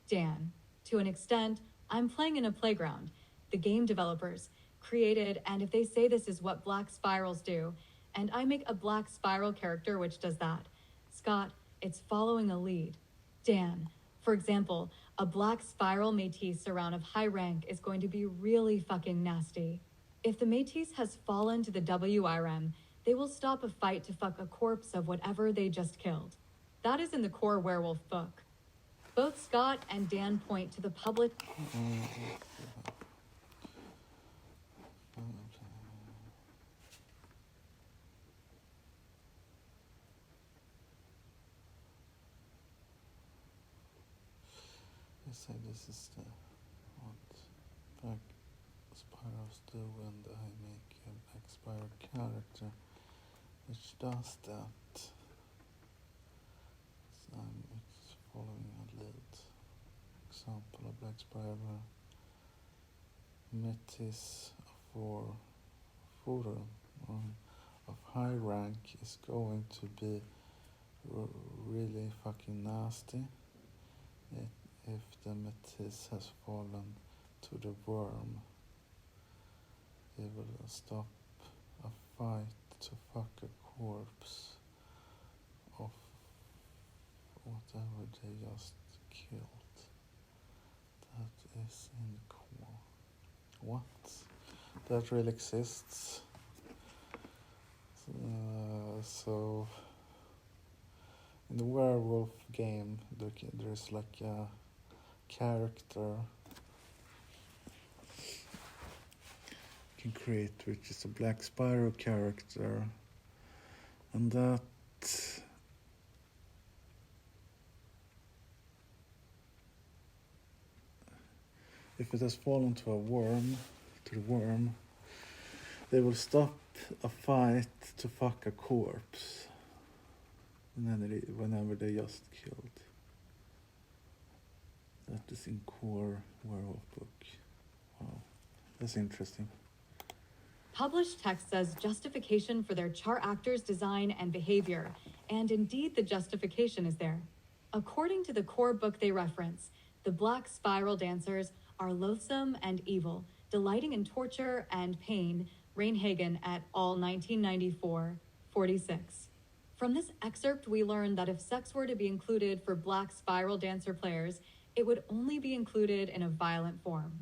Dan, to an extent, I'm playing in a playground. The game developers created, and if they say this is what black spirals do, and I make a black spiral character which does that. Scott, it's following a lead. Dan, for example, a black spiral métis around of high rank is going to be really fucking nasty. If the métis has fallen to the WRM, they will stop a fight to fuck a corpse of whatever they just killed. That is in the core werewolf book. Both Scott and Dan point to the public. They say this is what black spirals do when I make a black spiral character, which does that. So it's following a lead. Example, a black spiral metis for forum of high rank is going to be really fucking nasty. If the metis has fallen to the worm, they will stop a fight to fuck a corpse of whatever they just killed. That is in core. What? That really exists. So in the werewolf game, there's like a character you can create, which is a black spiral character, and that if it has fallen to the worm, they will stop a fight to fuck a corpse whenever they just killed. That is in core werewolf book. Wow, that's interesting. Published text says justification for their char actors' design and behavior, and indeed the justification is there. According to the core book they reference, the black spiral dancers are loathsome and evil, delighting in torture and pain, Reinhagen et al. 1994, 46. From this excerpt, we learn that if sex were to be included for black spiral dancer players, it would only be included in a violent form.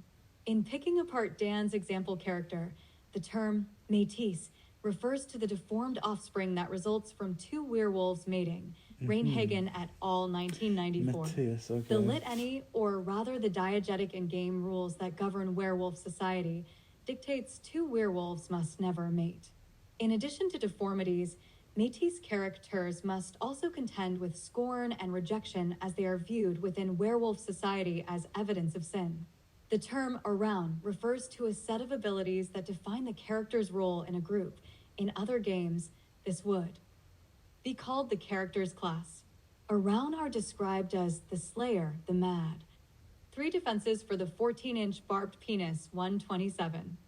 In picking apart Dan's example character, the term métis refers to the deformed offspring that results from two werewolves mating, Reinhagen et al. 1994. Métis, okay. The litany, or rather the diegetic and game rules that govern werewolf society, dictates two werewolves must never mate. In addition to deformities, métis characters must also contend with scorn and rejection as they are viewed within werewolf society as evidence of sin. The term around refers to a set of abilities that define the character's role in a group. In other games, this would be called the character's class. Around are described as the Slayer, the Mad. 3 defenses for the 14-inch barbed penis, 127.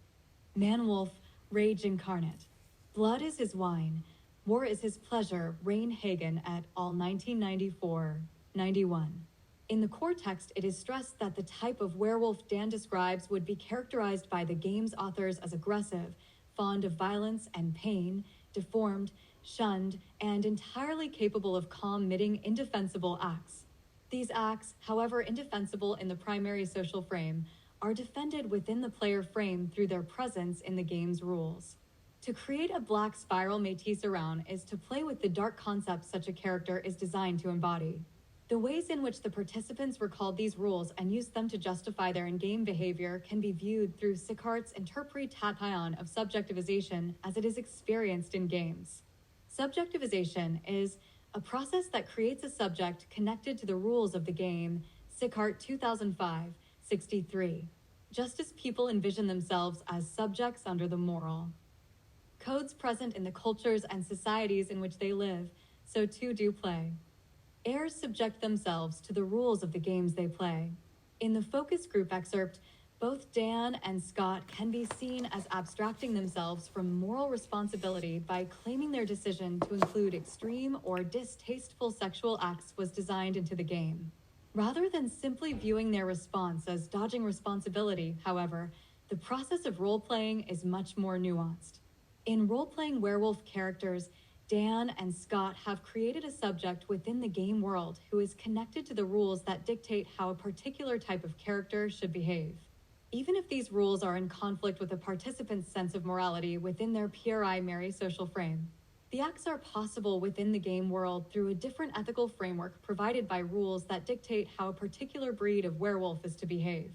Man-wolf, rage incarnate. Blood is his wine. War is his pleasure, Reinhagen et al. 1994, 91. In the core text, it is stressed that the type of werewolf Dan describes would be characterized by the game's authors as aggressive, fond of violence and pain, deformed, shunned, and entirely capable of committing indefensible acts. These acts, however indefensible in the primary social frame, are defended within the player frame through their presence in the game's rules. To create a black spiral métis around is to play with the dark concepts such a character is designed to embody. The ways in which the participants recalled these rules and used them to justify their in-game behavior can be viewed through Sickhart's interpretation of subjectivization as it is experienced in games. Subjectivization is a process that creates a subject connected to the rules of the game, Sickhart 2005, 63, just as people envision themselves as subjects under the moral codes present in the cultures and societies in which they live, so too do play. Heirs subject themselves to the rules of the games they play. In the focus group excerpt, both Dan and Scott can be seen as abstracting themselves from moral responsibility by claiming their decision to include extreme or distasteful sexual acts was designed into the game. Rather than simply viewing their response as dodging responsibility, however, the process of role-playing is much more nuanced. In role-playing werewolf characters, Dan and Scott have created a subject within the game world who is connected to the rules that dictate how a particular type of character should behave. Even if these rules are in conflict with a participant's sense of morality within their primary social frame, the acts are possible within the game world through a different ethical framework provided by rules that dictate how a particular breed of werewolf is to behave.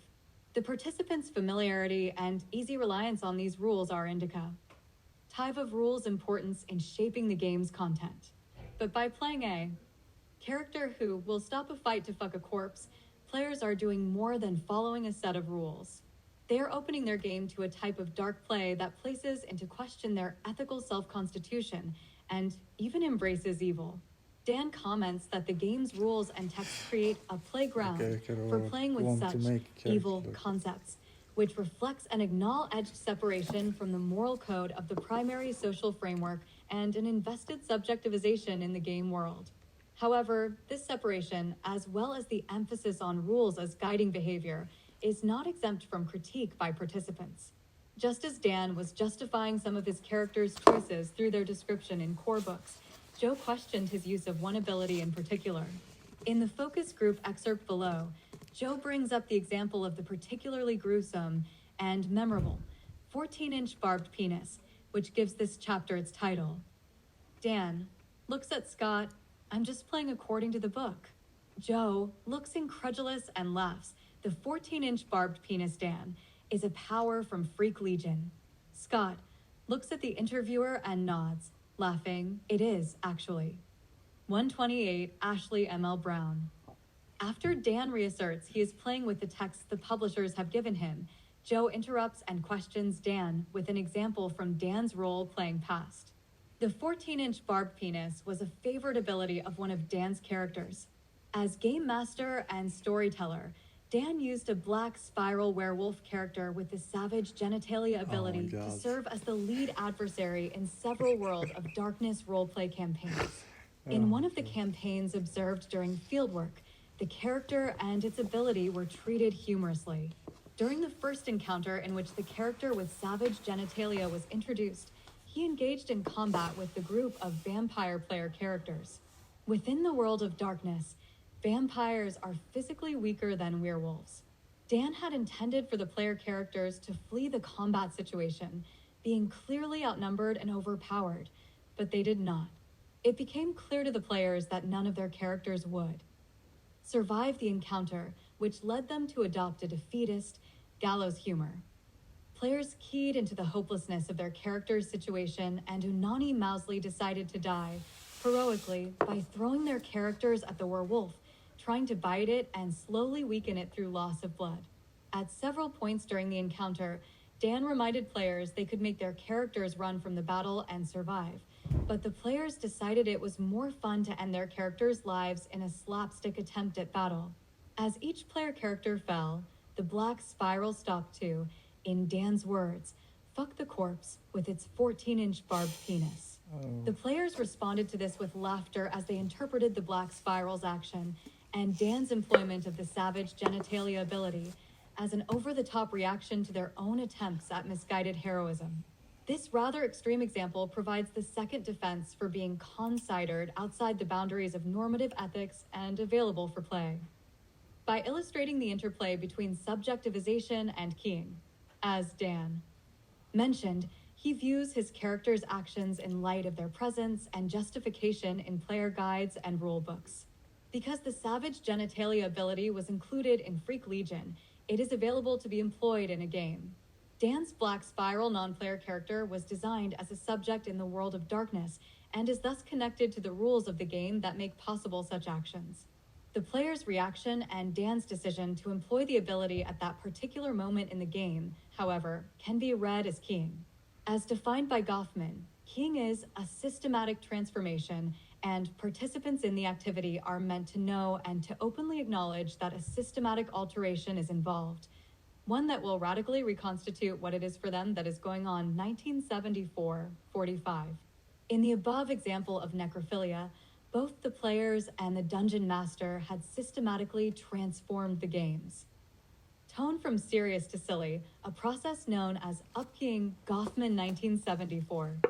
The participants' familiarity and easy reliance on these rules are indica. Type of rules' importance in shaping the game's content. But by playing a character who will stop a fight to fuck a corpse, players are doing more than following a set of rules. They are opening their game to a type of dark play that places into question their ethical self-constitution and even embraces evil. Dan comments that the game's rules and text create a playground for playing with such evil concepts, which reflects an acknowledged separation from the moral code of the primary social framework and an invested subjectivization in the game world. However, this separation, as well as the emphasis on rules as guiding behavior, is not exempt from critique by participants. Just as Dan was justifying some of his characters' choices through their description in core books, Joe questioned his use of one ability in particular. In the focus group excerpt below, Joe brings up the example of the particularly gruesome and memorable 14-inch barbed penis, which gives this chapter its title. Dan looks at Scott. I'm just playing according to the book. Joe looks incredulous and laughs. The 14-inch barbed penis, Dan, is a power from Freak Legion. Scott looks at the interviewer and nods, laughing. It is, actually. 128 Ashley M.L. Brown. After Dan reasserts he is playing with the text the publishers have given him, Joe interrupts and questions Dan with an example from Dan's role-playing past. The 14-inch barbed penis was a favorite ability of one of Dan's characters. As game master and storyteller, Dan used a black spiral werewolf character with the savage genitalia ability to serve as the lead adversary in several World of Darkness roleplay campaigns. In one of the campaigns observed during fieldwork, the character and its ability were treated humorously. During the first encounter in which the character with savage genitalia was introduced, he engaged in combat with the group of vampire player characters. Within the World of Darkness, vampires are physically weaker than werewolves. Dan had intended for the player characters to flee the combat situation, being clearly outnumbered and overpowered, but they did not. It became clear to the players that none of their characters would survive the encounter, which led them to adopt a defeatist, gallows humor. Players keyed into the hopelessness of their character's situation, and Unani Mousley decided to die heroically by throwing their characters at the werewolf, trying to bite it and slowly weaken it through loss of blood. At several points during the encounter, Dan reminded players they could make their characters run from the battle and survive, but the players decided it was more fun to end their characters' lives in a slapstick attempt at battle. As each player character fell, the black spiral stopped to, in Dan's words, fuck the corpse with its 14-inch barbed penis. The players responded to this with laughter as they interpreted the black spiral's action and Dan's employment of the savage genitalia ability as an over-the-top reaction to their own attempts at misguided heroism. This rather extreme example provides the second defense for being considered outside the boundaries of normative ethics and available for play. By illustrating the interplay between subjectivization and keying, as Dan mentioned, he views his characters' actions in light of their presence and justification in player guides and rulebooks. Because the savage genitalia ability was included in Freak Legion, it is available to be employed in a game. Dan's Black Spiral non-player character was designed as a subject in the World of Darkness and is thus connected to the rules of the game that make possible such actions. The player's reaction and Dan's decision to employ the ability at that particular moment in the game, however, can be read as keying. As defined by Goffman, keying is a systematic transformation, and participants in the activity are meant to know and to openly acknowledge that a systematic alteration is involved, one that will radically reconstitute what it is for them that is going on 1974-45. In the above example of necrophilia, both the players and the dungeon master had systematically transformed the games. Tone from serious to silly, a process known as upkeying Goffman 1974.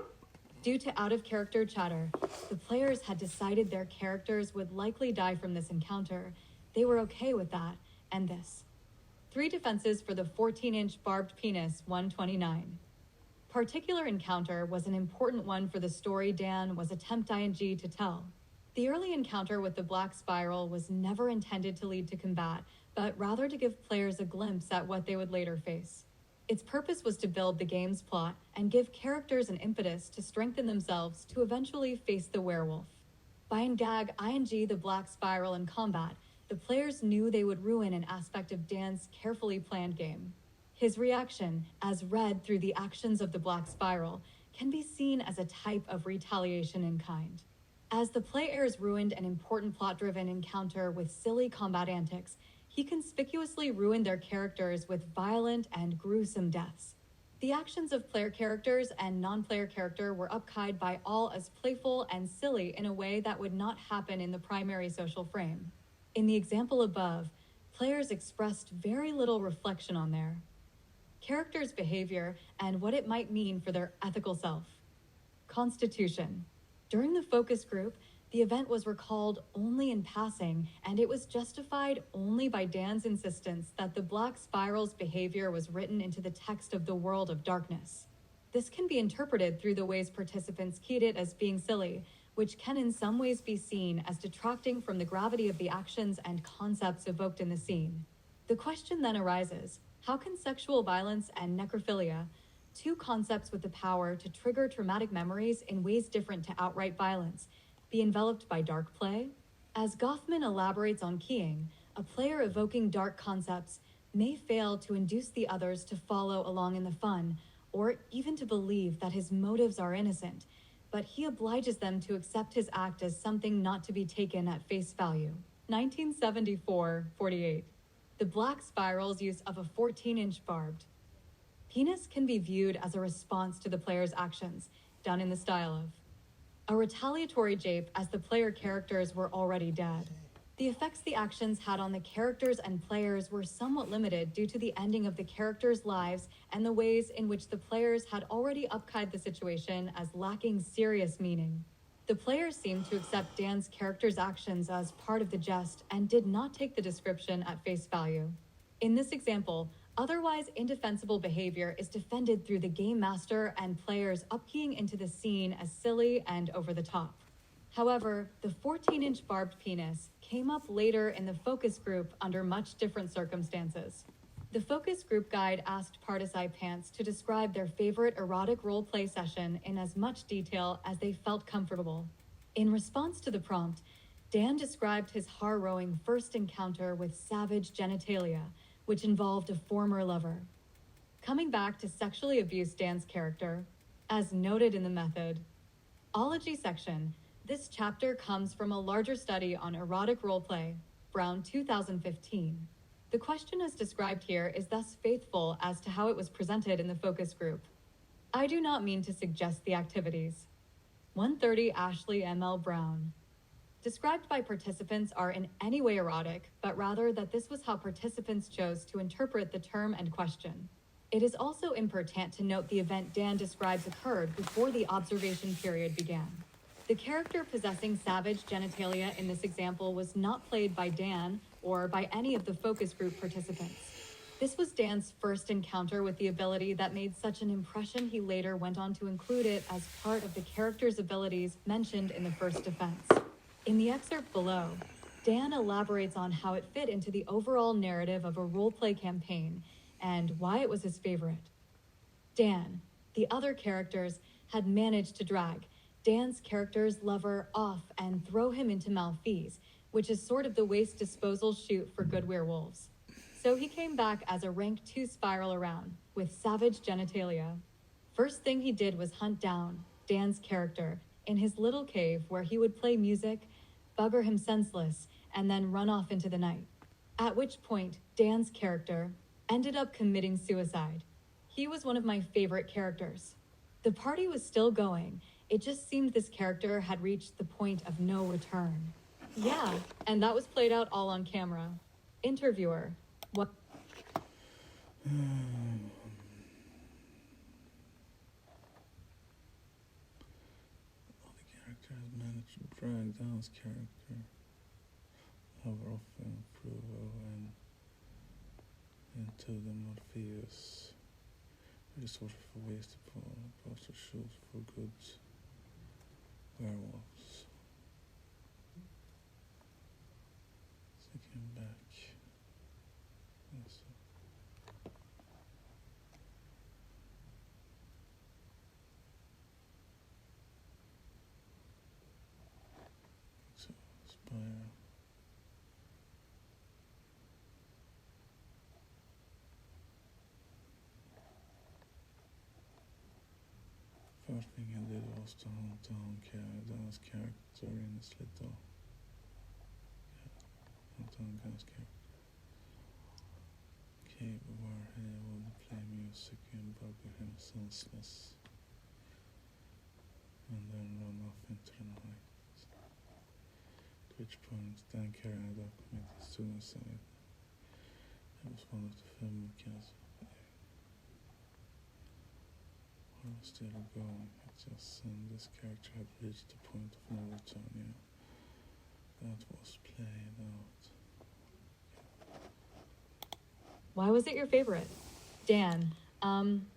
Due to out-of-character chatter, the players had decided their characters would likely die from this encounter. They were okay with that, and this. 3 defenses for the 14-inch barbed penis 129. Particular encounter was an important one for the story Dan was attempt ing to tell. The early encounter with the black spiral was never intended to lead to combat, but rather to give players a glimpse at what they would later face. Its purpose was to build the game's plot and give characters an impetus to strengthen themselves to eventually face the werewolf. By gag ing the black spiral in combat, the players knew they would ruin an aspect of Dan's carefully planned game. His reaction, as read through the actions of the black spiral, can be seen as a type of retaliation in kind. As the players ruined an important plot-driven encounter with silly combat antics, he conspicuously ruined their characters with violent and gruesome deaths. The actions of player characters and non-player character were upkeyed by all as playful and silly in a way that would not happen in the primary social frame. In the example above, players expressed very little reflection on their characters' behavior and what it might mean for their ethical self. Constitution. During the focus group, the event was recalled only in passing, and it was justified only by Dan's insistence that the black spiral's behavior was written into the text of the World of Darkness. This can be interpreted through the ways participants keyed it as being silly, which can in some ways be seen as detracting from the gravity of the actions and concepts evoked in the scene. The question then arises, how can sexual violence and necrophilia, 2 concepts with the power to trigger traumatic memories in ways different to outright violence, be enveloped by dark play? As Goffman elaborates on keying, a player evoking dark concepts may fail to induce the others to follow along in the fun, or even to believe that his motives are innocent, but he obliges them to accept his act as something not to be taken at face value. 1974-48. The black spiral's use of a 14-inch barbed penis can be viewed as a response to the player's actions, done in the style of a retaliatory jape as the player characters were already dead. The effects the actions had on the characters and players were somewhat limited due to the ending of the characters' lives and the ways in which the players had already upkeyed the situation as lacking serious meaning. The players seemed to accept Dan's character's actions as part of the jest and did not take the description at face value. In this example, otherwise indefensible behavior is defended through the game master and players upkeying into the scene as silly and over the top. However, the 14-inch barbed penis came up later in the focus group under much different circumstances. The focus group guide asked participants to describe their favorite erotic role-play session in as much detail as they felt comfortable. In response to the prompt, Dan described his harrowing first encounter with savage genitalia, which involved a former lover. Coming back to sexually abuse Dan's character, as noted in the method ology section, this chapter comes from a larger study on erotic roleplay, Brown 2015. The question as described here is thus faithful as to how it was presented in the focus group. I do not mean to suggest the activities. 130 Ashley M.L. Brown. Described by participants are in any way erotic, but rather that this was how participants chose to interpret the term and question. It is also important to note the event Dan describes occurred before the observation period began. The character possessing savage genitalia in this example was not played by Dan or by any of the focus group participants. This was Dan's first encounter with the ability that made such an impression he later went on to include it as part of the character's abilities mentioned in the first defense. In the excerpt below, Dan elaborates on how it fit into the overall narrative of a roleplay campaign and why it was his favorite. Dan, the other characters, had managed to drag Dan's character's lover off and throw him into Malfeas, which is sort of the waste disposal chute for good werewolves. So he came back as a rank 2 spiral around, with savage genitalia. First thing he did was hunt down Dan's character in his little cave where he would play music, bugger him senseless, and then run off into the night. At which point, Dan's character ended up committing suicide. He was one of my favorite characters. The party was still going. It just seemed this character had reached the point of no return. Yeah, and that was played out all on camera. Interviewer, what? The character has managed to drag Dan's character, lover of approval, and into the Morpheus. Very sort of ways to poster shoes for good werewolves. Taking back. Yes. So, Spire. First thing I did was to hunt down Dan's character in his little. Hunt down Dan's character. Cave where he would play music and bugger him senseless. And then run off into the night. At which point Dan carried up committed suicide. It was one of the filmmakers. I was still going. It just this character had reached the point of no return. Yeah, that was played out. Why was it your favorite? Dan,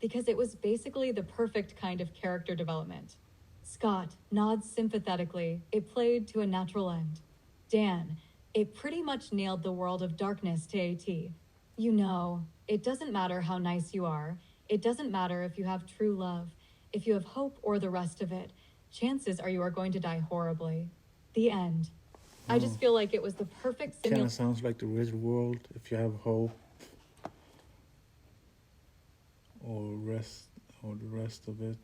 because it was basically the perfect kind of character development. Scott nods sympathetically. It played to a natural end. Dan, it pretty much nailed the world of darkness to a T. You know, it doesn't matter how nice you are. It doesn't matter if you have true love, if you have hope or the rest of it. Chances are you are going to die horribly. The end. I just feel like it was the perfect Kind of sounds like the real world. If you have hope, or the rest of it.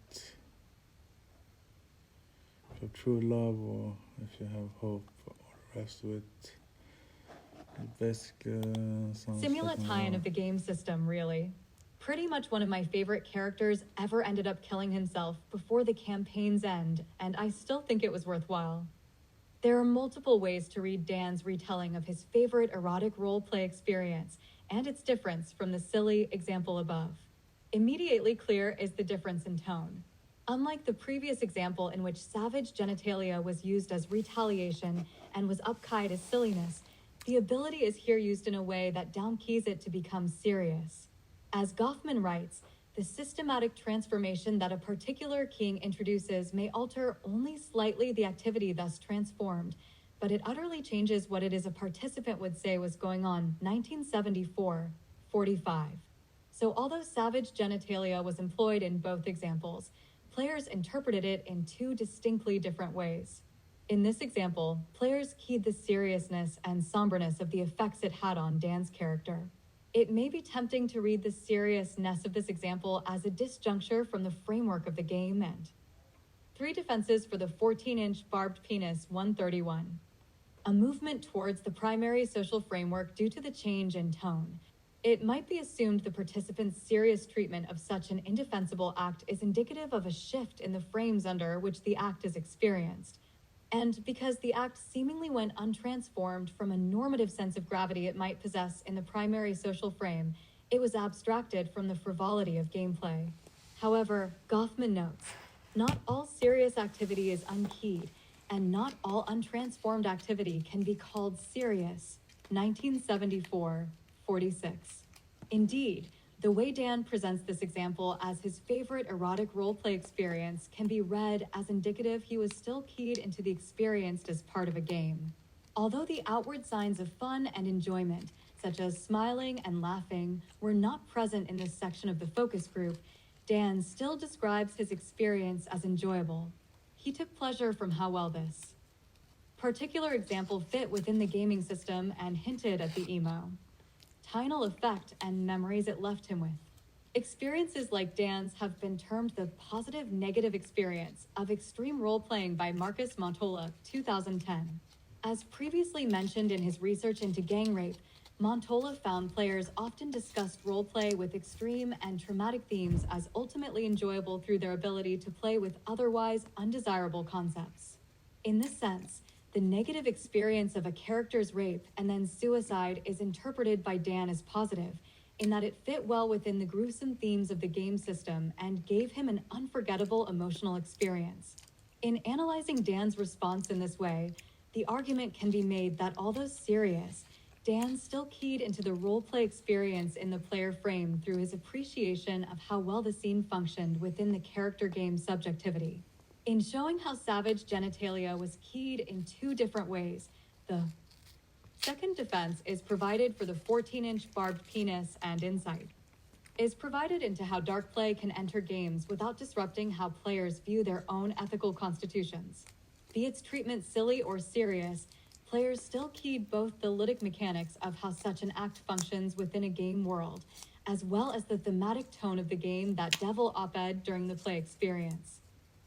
If you have true love, or if you have hope, or the rest of it. It basically sounds Simula like tie-in of the game system, really. Pretty much one of my favorite characters ever ended up killing himself before the campaign's end, and I still think it was worthwhile. There are multiple ways to read Dan's retelling of his favorite erotic role-play experience, and its difference from the silly example above. Immediately clear is the difference in tone. Unlike the previous example in which savage genitalia was used as retaliation and was upkied as silliness, the ability is here used in a way that downkeys it to become serious. As Goffman writes, the systematic transformation that a particular king introduces may alter only slightly the activity thus transformed, but it utterly changes what it is a participant would say was going on 1974, 45. So although savage genitalia was employed in both examples, players interpreted it in two distinctly different ways. In this example, players keyed the seriousness and somberness of the effects it had on Dan's character. It may be tempting to read the seriousness of this example as a disjuncture from the framework of the game and 3 defenses for the 14-inch barbed penis 131. A movement towards the primary social framework due to the change in tone. It might be assumed the participant's serious treatment of such an indefensible act is indicative of a shift in the frames under which the act is experienced. And because the act seemingly went untransformed from a normative sense of gravity it might possess in the primary social frame, it was abstracted from the frivolity of gameplay. However, Goffman notes, not all serious activity is unkeyed, and not all untransformed activity can be called serious. 1974, 46. Indeed, the way Dan presents this example as his favorite erotic role-play experience can be read as indicative he was still keyed into the experience as part of a game. Although the outward signs of fun and enjoyment, such as smiling and laughing, were not present in this section of the focus group, Dan still describes his experience as enjoyable. He took pleasure from how well this particular example fit within the gaming system and hinted at the emo. Tonal effect and memories it left him with. Experiences like Dan's have been termed the positive-negative experience of extreme role-playing by Marcus Montola, 2010. As previously mentioned in his research into gang rape, Montola found players often discussed roleplay with extreme and traumatic themes as ultimately enjoyable through their ability to play with otherwise undesirable concepts. In this sense, the negative experience of a character's rape and then suicide is interpreted by Dan as positive, in that it fit well within the gruesome themes of the game system and gave him an unforgettable emotional experience. In analyzing Dan's response in this way, the argument can be made that although serious, Dan still keyed into the roleplay experience in the player frame through his appreciation of how well the scene functioned within the character game's subjectivity. In showing how savage genitalia was keyed in two different ways, the second defense is provided for the 14-inch barbed penis and insight. Is provided into how dark play can enter games without disrupting how players view their own ethical constitutions. Be its treatment silly or serious, players still keyed both the lytic mechanics of how such an act functions within a game world, as well as the thematic tone of the game that devil op-ed during the play experience.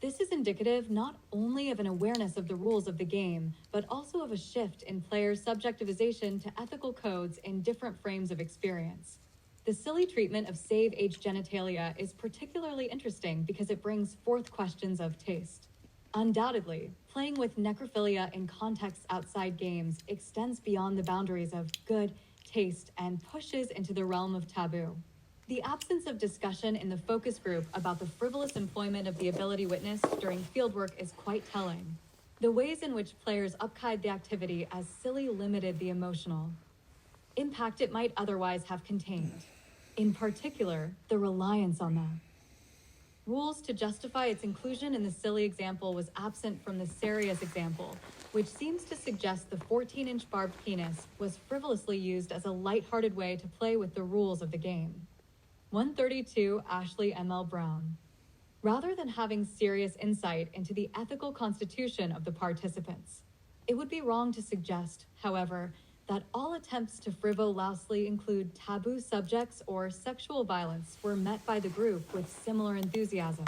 This is indicative not only of an awareness of the rules of the game, but also of a shift in players' subjectivization to ethical codes in different frames of experience. The silly treatment of save-age genitalia is particularly interesting because it brings forth questions of taste. Undoubtedly, playing with necrophilia in contexts outside games extends beyond the boundaries of good taste and pushes into the realm of taboo. The absence of discussion in the focus group about the frivolous employment of the ability witness during fieldwork is quite telling. The ways in which players upkeyed the activity as silly limited the emotional impact it might otherwise have contained. In particular, the reliance on them. Rules to justify its inclusion in the silly example was absent from the serious example, which seems to suggest the 14-inch barbed penis was frivolously used as a lighthearted way to play with the rules of the game. 132 Ashley M.L. Brown. Rather than having serious insight into the ethical constitution of the participants, it would be wrong to suggest, however, that all attempts to frivolously include taboo subjects or sexual violence were met by the group with similar enthusiasm.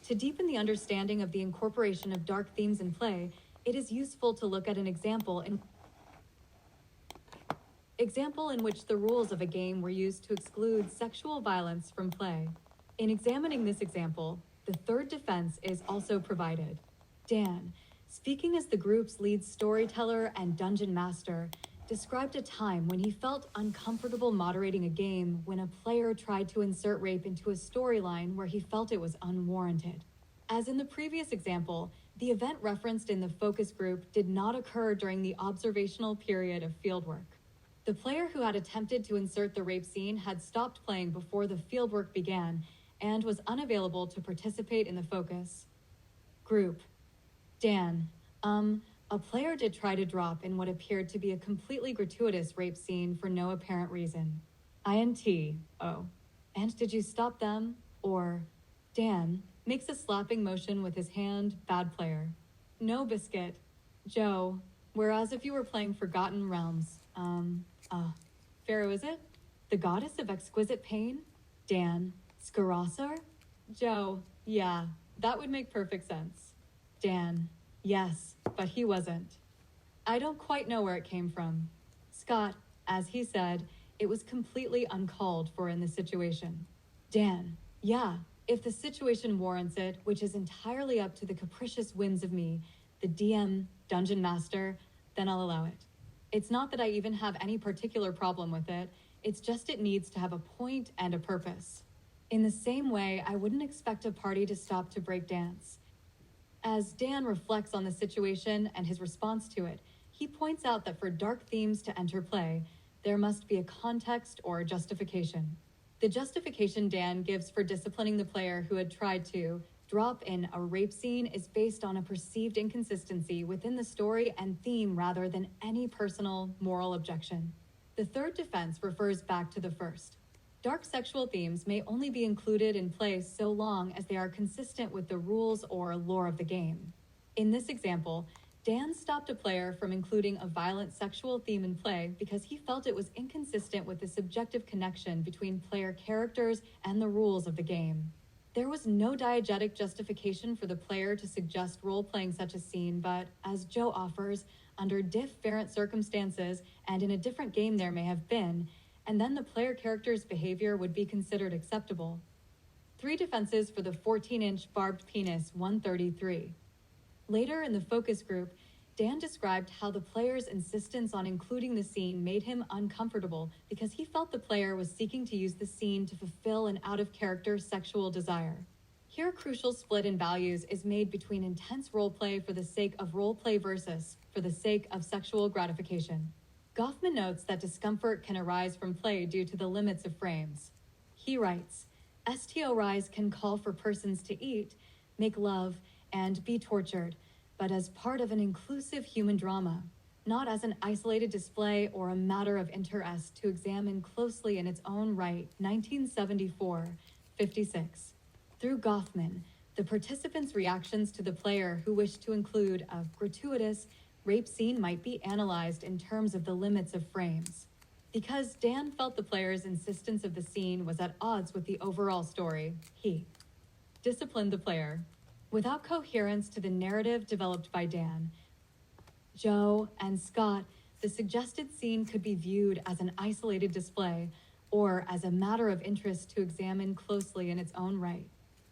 To deepen the understanding of the incorporation of dark themes in play, it is useful to look at an example in which the rules of a game were used to exclude sexual violence from play. In examining this example, the third defense is also provided. Dan, speaking as the group's lead storyteller and dungeon master, described a time when he felt uncomfortable moderating a game when a player tried to insert rape into a storyline where he felt it was unwarranted. As in the previous example, the event referenced in the focus group did not occur during the observational period of fieldwork. The player who had attempted to insert the rape scene had stopped playing before the fieldwork began and was unavailable to participate in the focus group. Dan, a player did try to drop in what appeared to be a completely gratuitous rape scene for no apparent reason. INT, oh. And did you stop them? Or, Dan makes a slapping motion with his hand, bad player. No biscuit. Joe, whereas if you were playing Forgotten Realms, Pharaoh is it? The goddess of exquisite pain? Dan, Skarasar? Joe, yeah, that would make perfect sense. Dan, yes, but he wasn't. I don't quite know where it came from. Scott, as he said, it was completely uncalled for in the situation. Dan, yeah, if the situation warrants it, which is entirely up to the capricious whims of me, the DM, Dungeon Master, then I'll allow it. It's not that I even have any particular problem with it, it's just it needs to have a point and a purpose. In the same way, I wouldn't expect a party to stop to break dance. As Dan reflects on the situation and his response to it, he points out that for dark themes to enter play, there must be a context or justification. The justification Dan gives for disciplining the player who had tried to drop in a rape scene is based on a perceived inconsistency within the story and theme rather than any personal, moral objection. The third defense refers back to the first. Dark sexual themes may only be included in play so long as they are consistent with the rules or lore of the game. In this example, Dan stopped a player from including a violent sexual theme in play because he felt it was inconsistent with the subjective connection between player characters and the rules of the game. There was no diegetic justification for the player to suggest role-playing such a scene, but, as Joe offers, under different circumstances and in a different game there may have been, and then the player character's behavior would be considered acceptable. 3 defenses for the 14-inch barbed penis 133. Later in the focus group, Dan described how the player's insistence on including the scene made him uncomfortable because he felt the player was seeking to use the scene to fulfill an out-of-character sexual desire. Here, a crucial split in values is made between intense roleplay for the sake of roleplay versus for the sake of sexual gratification. Goffman notes that discomfort can arise from play due to the limits of frames. He writes, STO rise can call for persons to eat, make love, and be tortured, but as part of an inclusive human drama, not as an isolated display or a matter of interest to examine closely in its own right. 1974, 56. Through Goffman, the participants' reactions to the player who wished to include a gratuitous rape scene might be analyzed in terms of the limits of frames. Because Dan felt the player's insistence of the scene was at odds with the overall story, he disciplined the player. Without coherence to the narrative developed by Dan, Joe, and Scott, the suggested scene could be viewed as an isolated display or as a matter of interest to examine closely in its own right.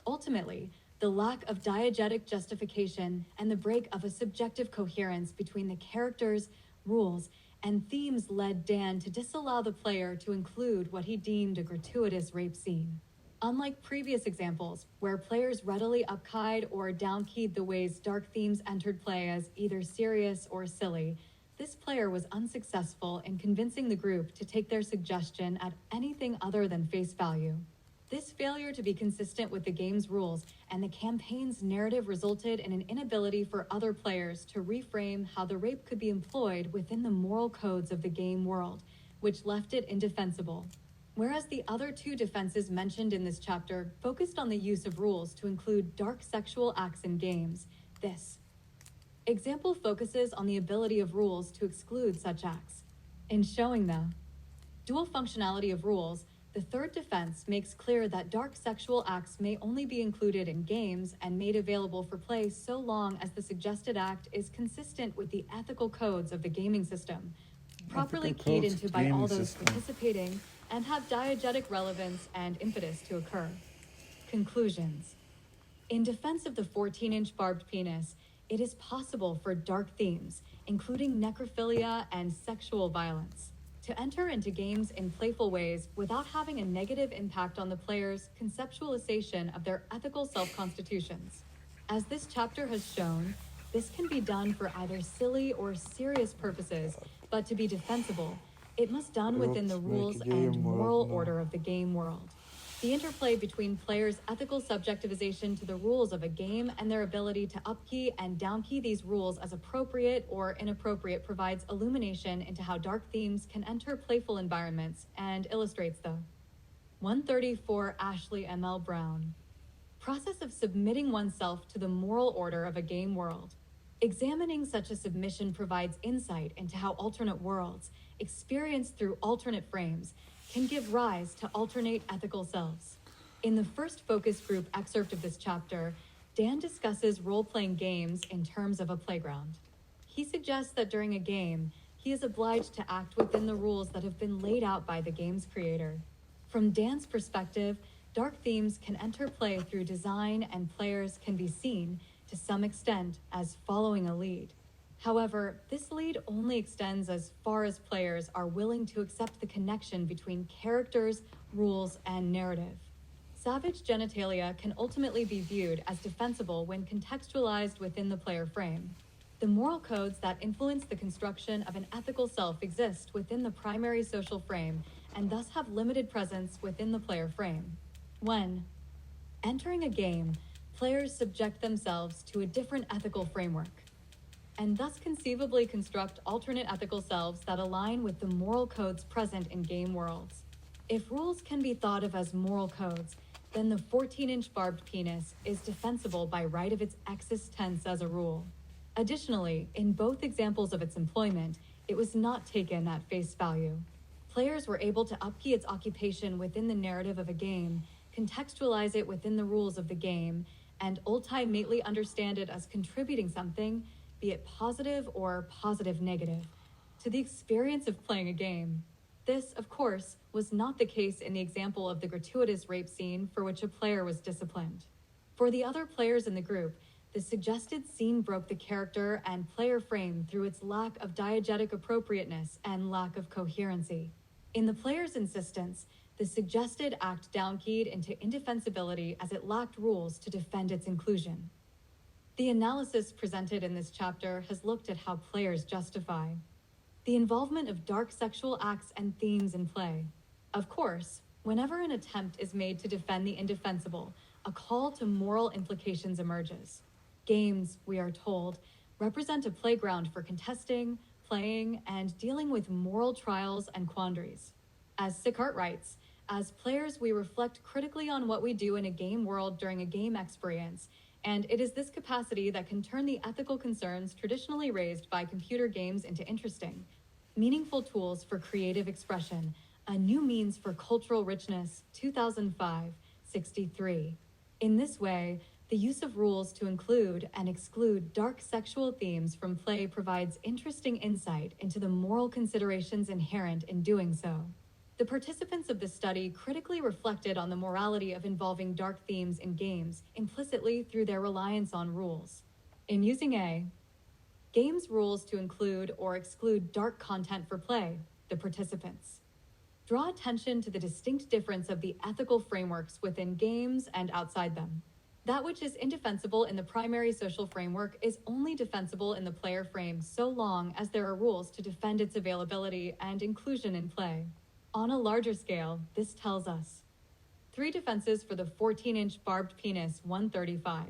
Ultimately, the lack of diegetic justification and the break of a subjective coherence between the characters, rules, and themes led Dan to disallow the player to include what he deemed a gratuitous rape scene. Unlike previous examples, where players readily up-keyed or down-keyed the ways dark themes entered play as either serious or silly, this player was unsuccessful in convincing the group to take their suggestion at anything other than face value. This failure to be consistent with the game's rules and the campaign's narrative resulted in an inability for other players to reframe how the rape could be employed within the moral codes of the game world, which left it indefensible. Whereas the other 2 defenses mentioned in this chapter focused on the use of rules to include dark sexual acts in games, this example focuses on the ability of rules to exclude such acts. In showing the dual functionality of rules, the 3rd defense makes clear that dark sexual acts may only be included in games and made available for play so long as the suggested act is consistent with the ethical codes of the gaming system, properly keyed into by all those participating, and have diegetic relevance and impetus to occur. Conclusions. In defense of the 14-inch barbed penis, it is possible for dark themes, including necrophilia and sexual violence, to enter into games in playful ways without having a negative impact on the player's conceptualization of their ethical self-constitutions. As this chapter has shown, this can be done for either silly or serious purposes, but to be defensible, it must be done within the rules and moral order of the game world. The interplay between players' ethical subjectivization to the rules of a game and their ability to upkey and downkey these rules as appropriate or inappropriate provides illumination into how dark themes can enter playful environments and illustrates the 134 Ashley M.L. Brown process of submitting oneself to the moral order of a game world. Examining such a submission provides insight into how alternate worlds, experienced through alternate frames, can give rise to alternate ethical selves. In the first focus group excerpt of this chapter, Dan discusses role-playing games in terms of a playground. He suggests that during a game, he is obliged to act within the rules that have been laid out by the game's creator. From Dan's perspective, dark themes can enter play through design and players can be seen, to some extent, as following a lead. However, this lead only extends as far as players are willing to accept the connection between characters, rules, and narrative. Savage genitalia can ultimately be viewed as defensible when contextualized within the player frame. The moral codes that influence the construction of an ethical self exist within the primary social frame and thus have limited presence within the player frame. When entering a game, players subject themselves to a different ethical framework, and thus conceivably construct alternate ethical selves that align with the moral codes present in game worlds. If rules can be thought of as moral codes, then the 14-inch barbed penis is defensible by right of its exist tense as a rule. Additionally, in both examples of its employment, it was not taken at face value. Players were able to upkey its occupation within the narrative of a game, contextualize it within the rules of the game, and ultimately understand it as contributing something, be it positive or positive negative, to the experience of playing a game. This, of course, was not the case in the example of the gratuitous rape scene for which a player was disciplined. For the other players in the group, the suggested scene broke the character and player frame through its lack of diegetic appropriateness and lack of coherency. In the player's insistence, the suggested act downkeyed into indefensibility as it lacked rules to defend its inclusion. The analysis presented in this chapter has looked at how players justify the involvement of dark sexual acts and themes in play. Of course, whenever an attempt is made to defend the indefensible, a call to moral implications emerges. Games, we are told, represent a playground for contesting, playing, and dealing with moral trials and quandaries. As Sicart writes, as players, we reflect critically on what we do in a game world during a game experience, and it is this capacity that can turn the ethical concerns traditionally raised by computer games into interesting, meaningful tools for creative expression, a new means for cultural richness, 2005, 63. In this way, the use of rules to include and exclude dark sexual themes from play provides interesting insight into the moral considerations inherent in doing so. The participants of the study critically reflected on the morality of involving dark themes in games implicitly through their reliance on rules. In using A, games rules to include or exclude dark content for play, the participants draw attention to the distinct difference of the ethical frameworks within games and outside them. That which is indefensible in the primary social framework is only defensible in the player frame so long as there are rules to defend its availability and inclusion in play. On a larger scale, this tells us 3 defenses for the 14-inch barbed penis 135.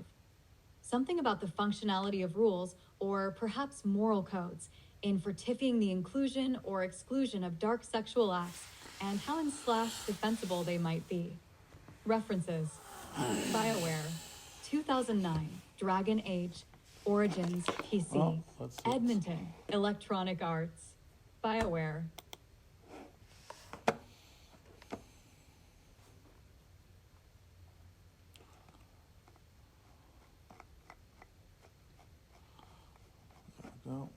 Something about the functionality of rules, or perhaps moral codes, in fortifying the inclusion or exclusion of dark sexual acts and how in / defensible they might be. References: BioWare, 2009, Dragon Age, Origins, PC, Oh, let's see. Edmonton, Electronic Arts, BioWare. Go.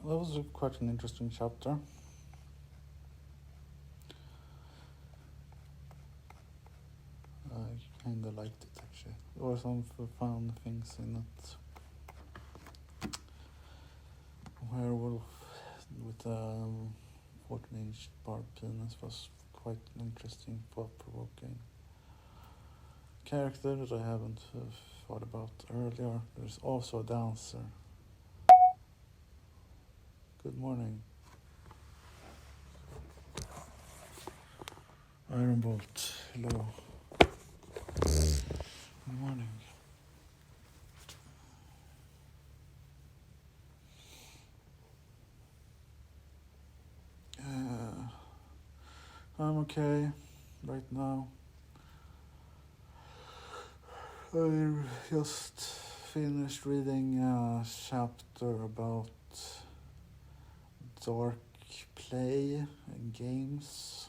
that was quite an interesting chapter. I kinda liked it actually. There were some fun things in it. Werewolf with a 14-inch barbed penis was quite interesting, thought-provoking character that I haven't thought about earlier. There's also a dancer. Good morning. Iron Bolt, hello. Good morning. I'm okay right now. I just finished reading a chapter about dark play in games,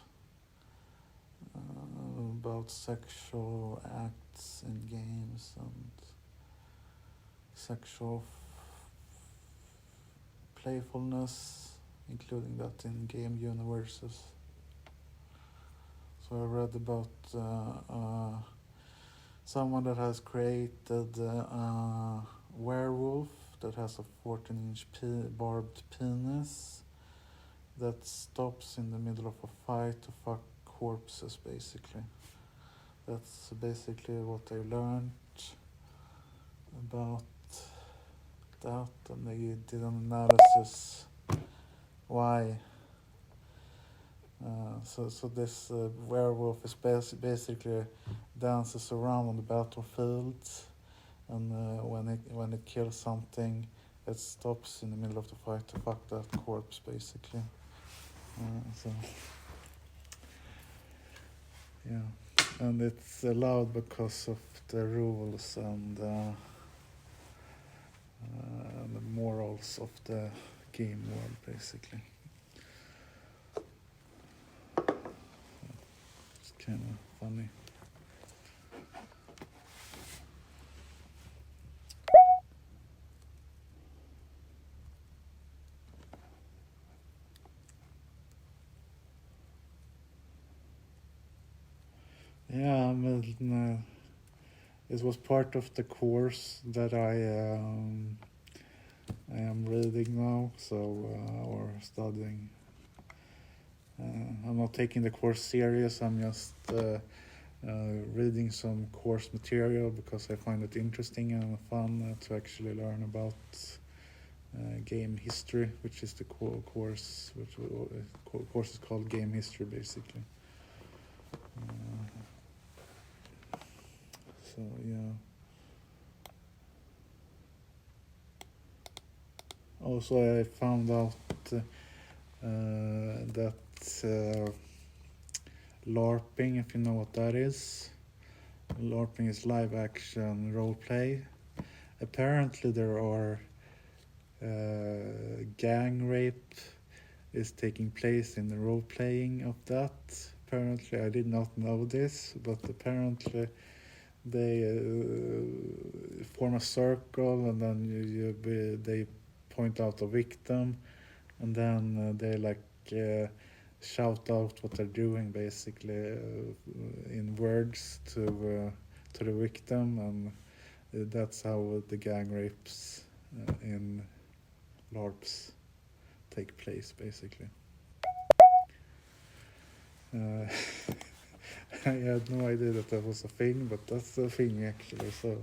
about sexual acts in games and sexual playfulness, including that in game universes. So I read about someone that has created a werewolf that has a 14-inch barbed penis that stops in the middle of a fight to fuck corpses, basically. That's basically what I learned about that, and they did an analysis why. So this werewolf is basically dances around on the battlefield, and when it kills something, it stops in the middle of the fight to fuck that corpse, basically. So yeah, and it's allowed because of the rules and the morals of the game world, basically. It's kind of funny. Yeah, I mean, it was part of the course that I am reading now, or studying. I'm not taking the course serious. I'm just reading some course material because I find it interesting and fun to actually learn about game history, which is the course. Which course is called Game History, basically. So yeah. Also, I found out that LARPing, if you know what that is. LARPing is live action role play. Apparently there are gang rape is taking place in the role playing of that. Apparently, I did not know this, but apparently they form a circle, and then they point out a victim, and then they shout out what they're doing, basically in words to the victim, and that's how the gang rapes in LARPs take place, basically. I had no idea that was a thing, but that's a thing actually, so.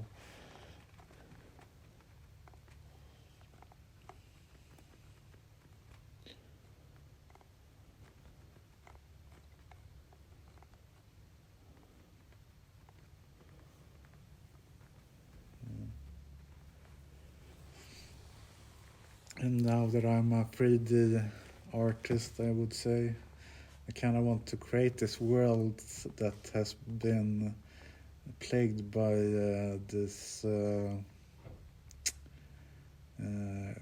And now that I'm a 3D artist, I would say, I kind of want to create this world that has been plagued by this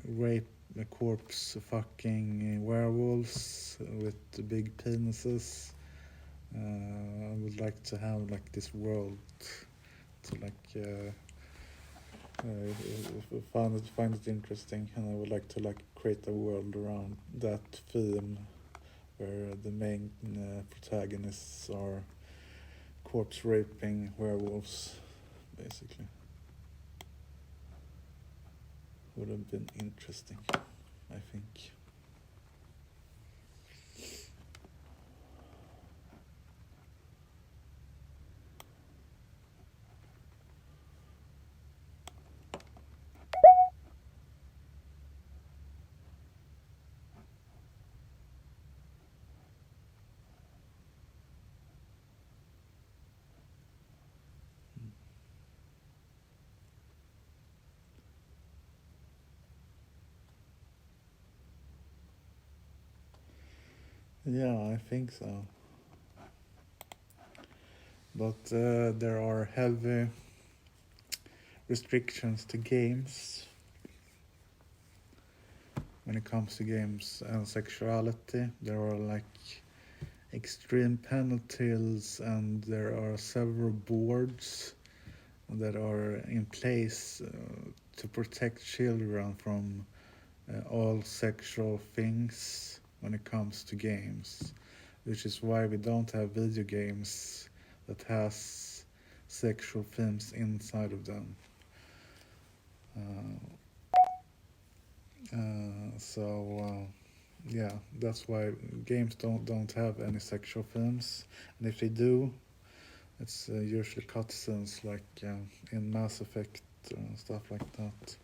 rape corpse fucking werewolves with big penises. I would like to have this world to find it interesting, and I would like to create a world around that theme where the main protagonists are corpse raping werewolves, basically. Would have been interesting, I think. Yeah, I think so. But there are heavy restrictions to games when it comes to games and sexuality. There are like extreme penalties, and there are several boards that are in place to protect children from all sexual things when it comes to games, which is why we don't have video games that has sexual themes inside of them. Yeah, that's why games don't have any sexual themes, and if they do, it's usually cutscenes like in Mass Effect stuff like that.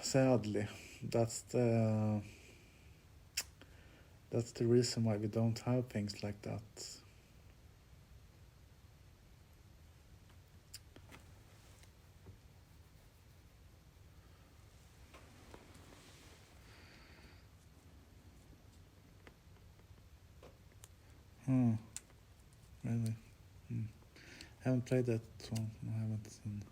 Sadly, that's the reason why we don't have things like that. Really? Haven't played that one. I haven't seen.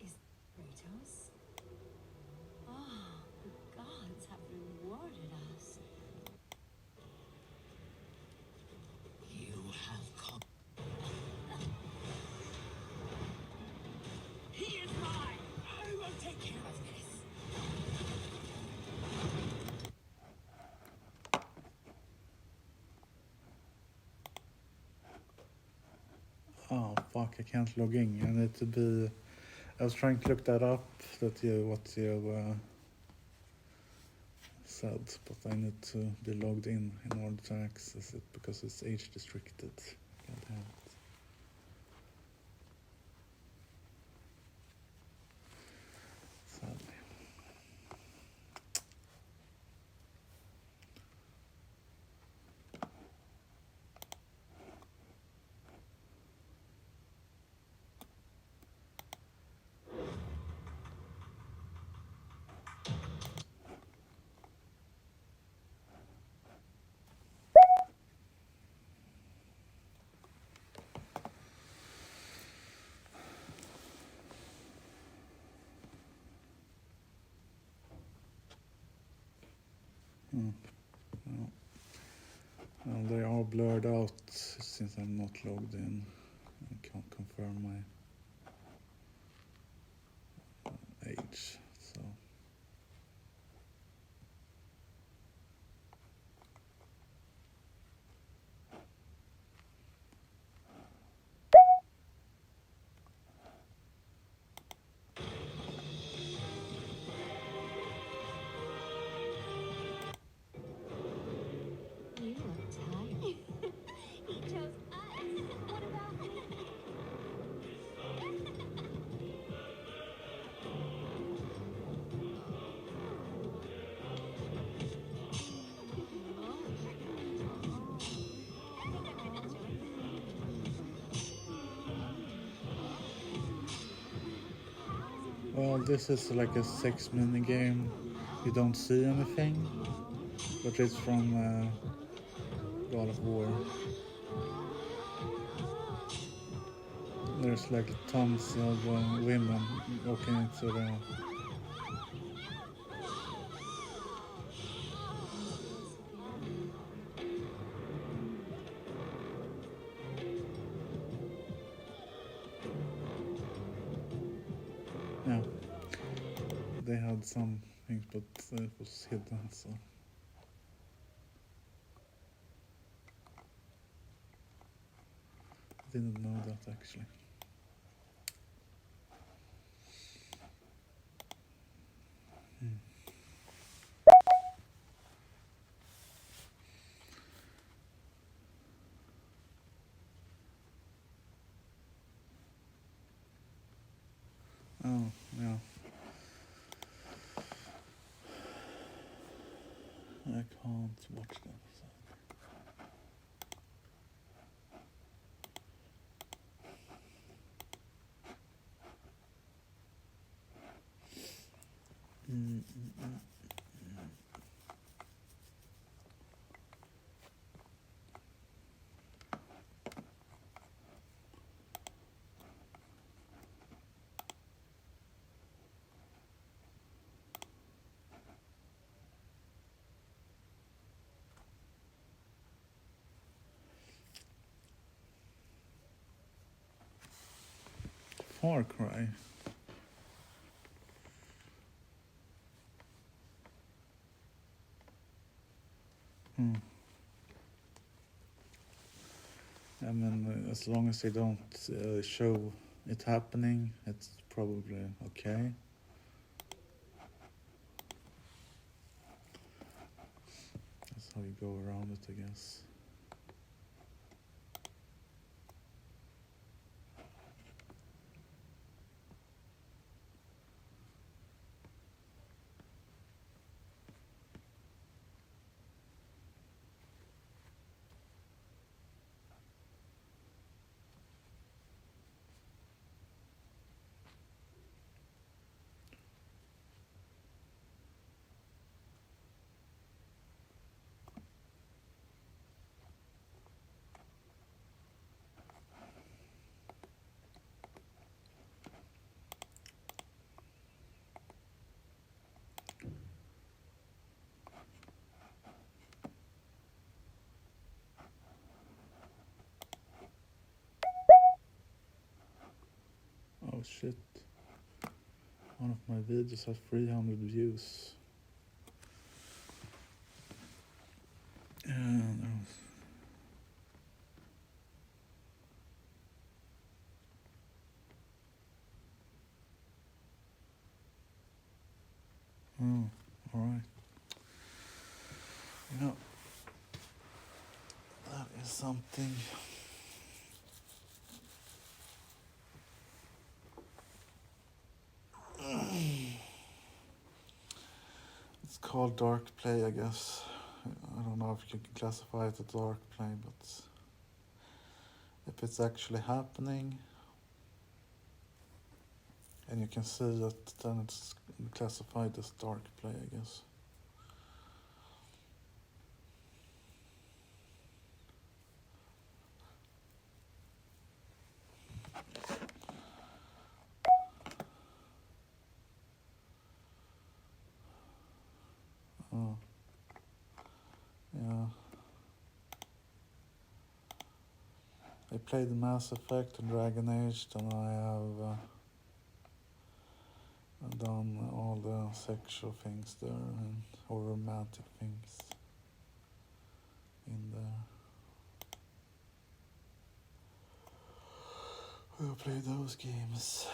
Is Kratos? Ah, the gods have rewarded us. You have come. He is mine! I will take care of this! Oh fuck! I can't log in. I need to be. I was trying to look that up. What you said, but I need to be logged in order to access it because it's age restricted. God damn it. Sadly. Well, they are blurred out since I'm not logged in. I can't confirm my age, so. You look tired. He chose us. What about me? Well, this is like a 6 mini game. You don't see anything, but it's from God of War. There's like tons of women walking into the. Yeah, they had some things, but it was hidden, so. I didn't know that actually. Oh, yeah. I can't watch that. So. Far Cry. I mean, as long as they don't show it happening, it's probably okay. That's how you go around it, I guess. Oh shit. One of my videos has 300 views. And oh, alright. Yeah. That is something. It's called dark play, I guess. I don't know if you can classify it as dark play, but if it's actually happening and you can see it, then it's classified as dark play, I guess. Oh, yeah. I played Mass Effect and Dragon Age, and I have done all the sexual things there and or romantic things in there. I'll play those games.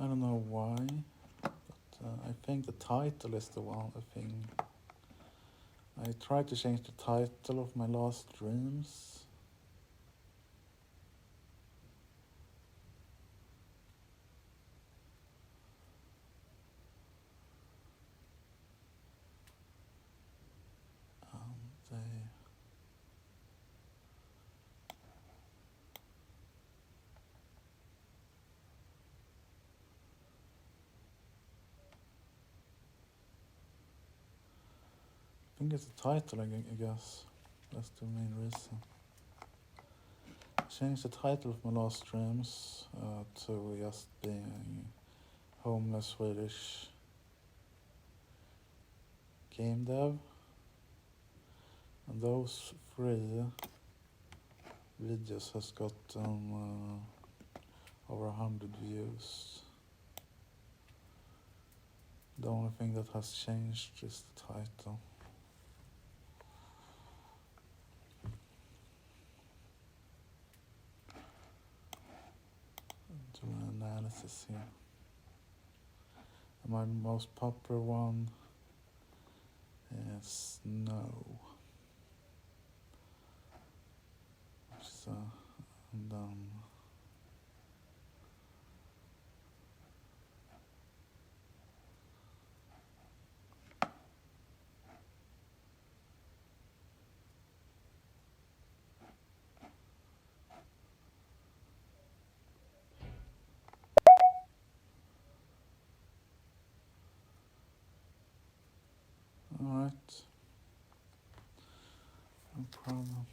I don't know why, but I think the title is the one thing. I tried to change the title of my last dreams. I think it's the title, I guess. That's the main reason. Changed the title of my last dreams to just being homeless Swedish game dev. And those 3 videos has gotten over 100 views. The only thing that has changed is the title. Do an analysis here. And my most popular one is no. So, and then alright. No problem.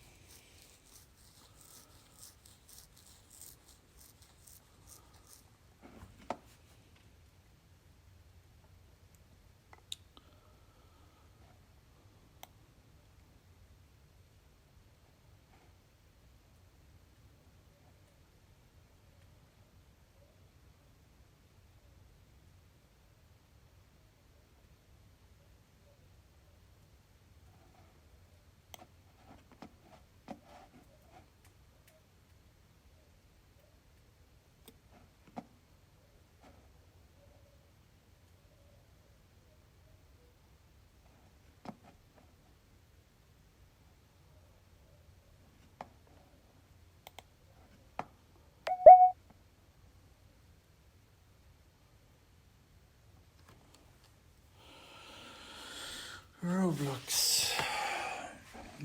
Roblox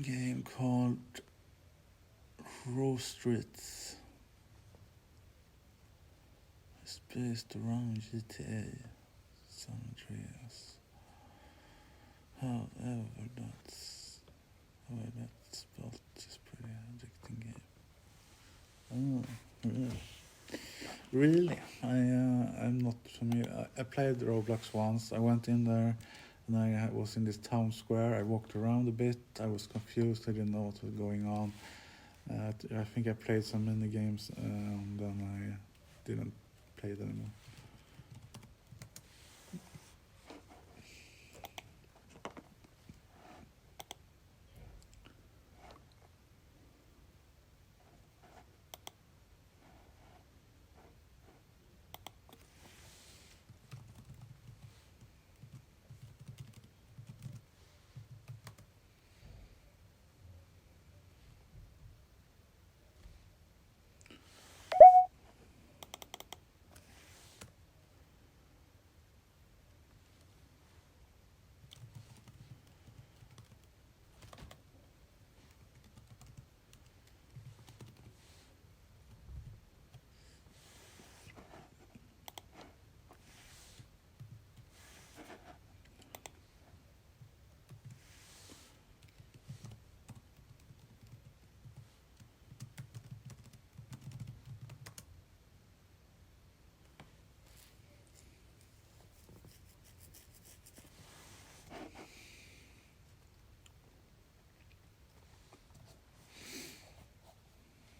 game called Raw Streets. It's based around GTA San Andreas. However, that spot is pretty addicting game. Really? I'm not familiar. I played Roblox once. I went in there and I was in this town square. I walked around a bit. I was confused. I didn't know what was going on. I think I played some mini games and then I didn't play it anymore.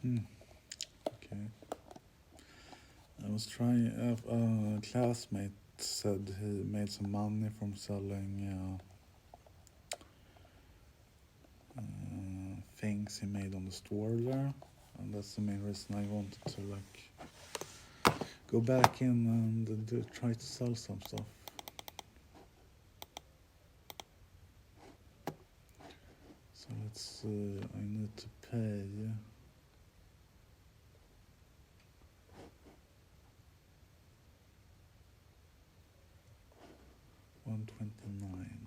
Okay. I was trying. A classmate said he made some money from selling things he made on the store there, and that's the main reason I wanted to go back in and try to sell some stuff. So let's see, I need to pay. 129.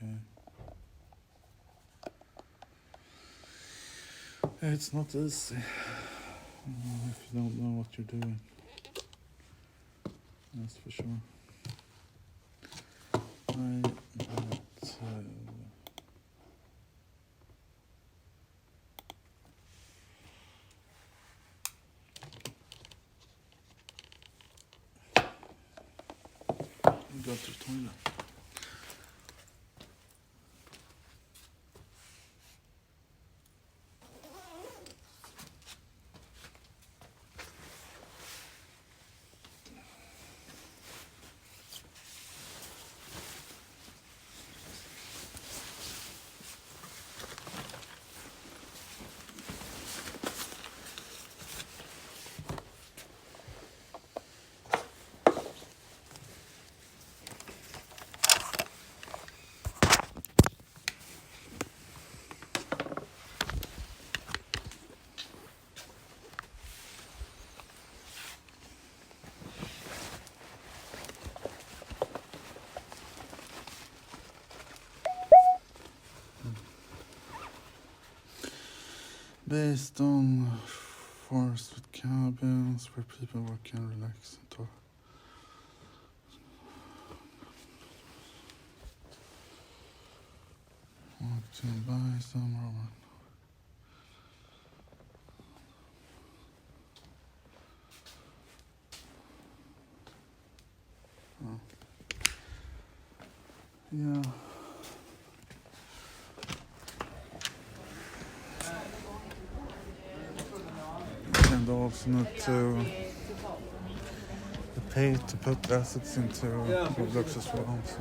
Okay. It's not easy if you don't know what you're doing. That's for sure. I need to... Go to the toilet. Based on forest with cabins where people work can relax and talk. Want to buy some Roman. Oh. Yeah. And also need to pay to put assets into Roblox as well. So.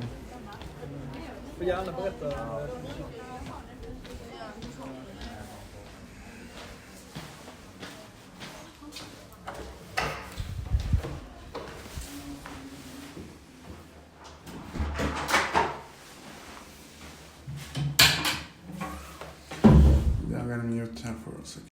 Får gärna berätta. Yeah, I'm gonna mute her for a second.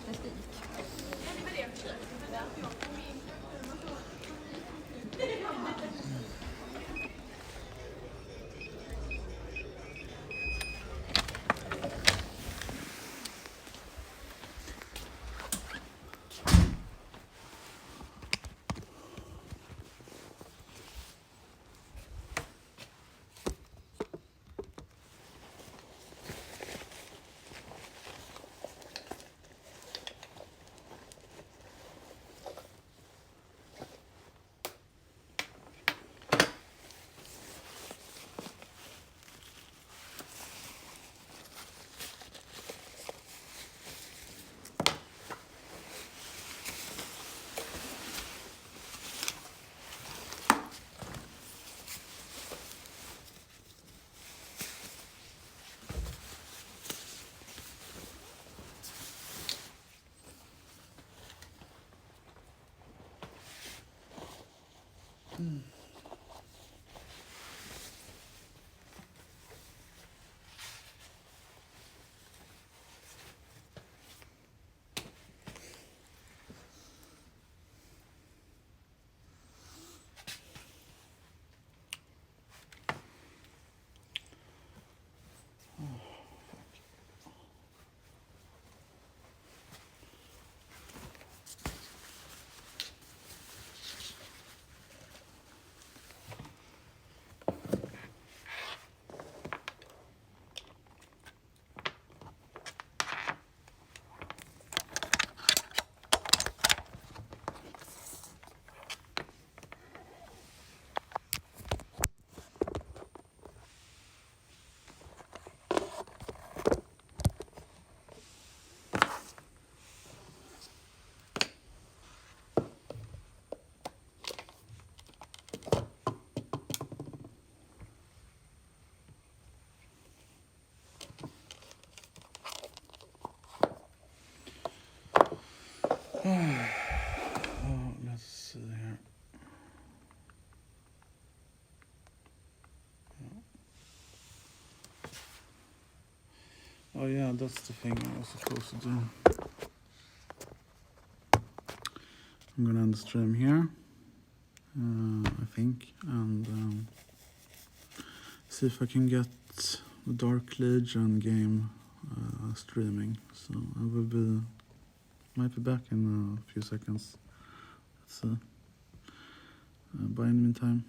statistik. Oh, let's see here. Oh yeah, that's the thing I was supposed to do. I'm gonna end the stream here, I think, and see if I can get the Dark Legion game streaming. So I might be back in a few seconds. Let's see. Bye in the meantime.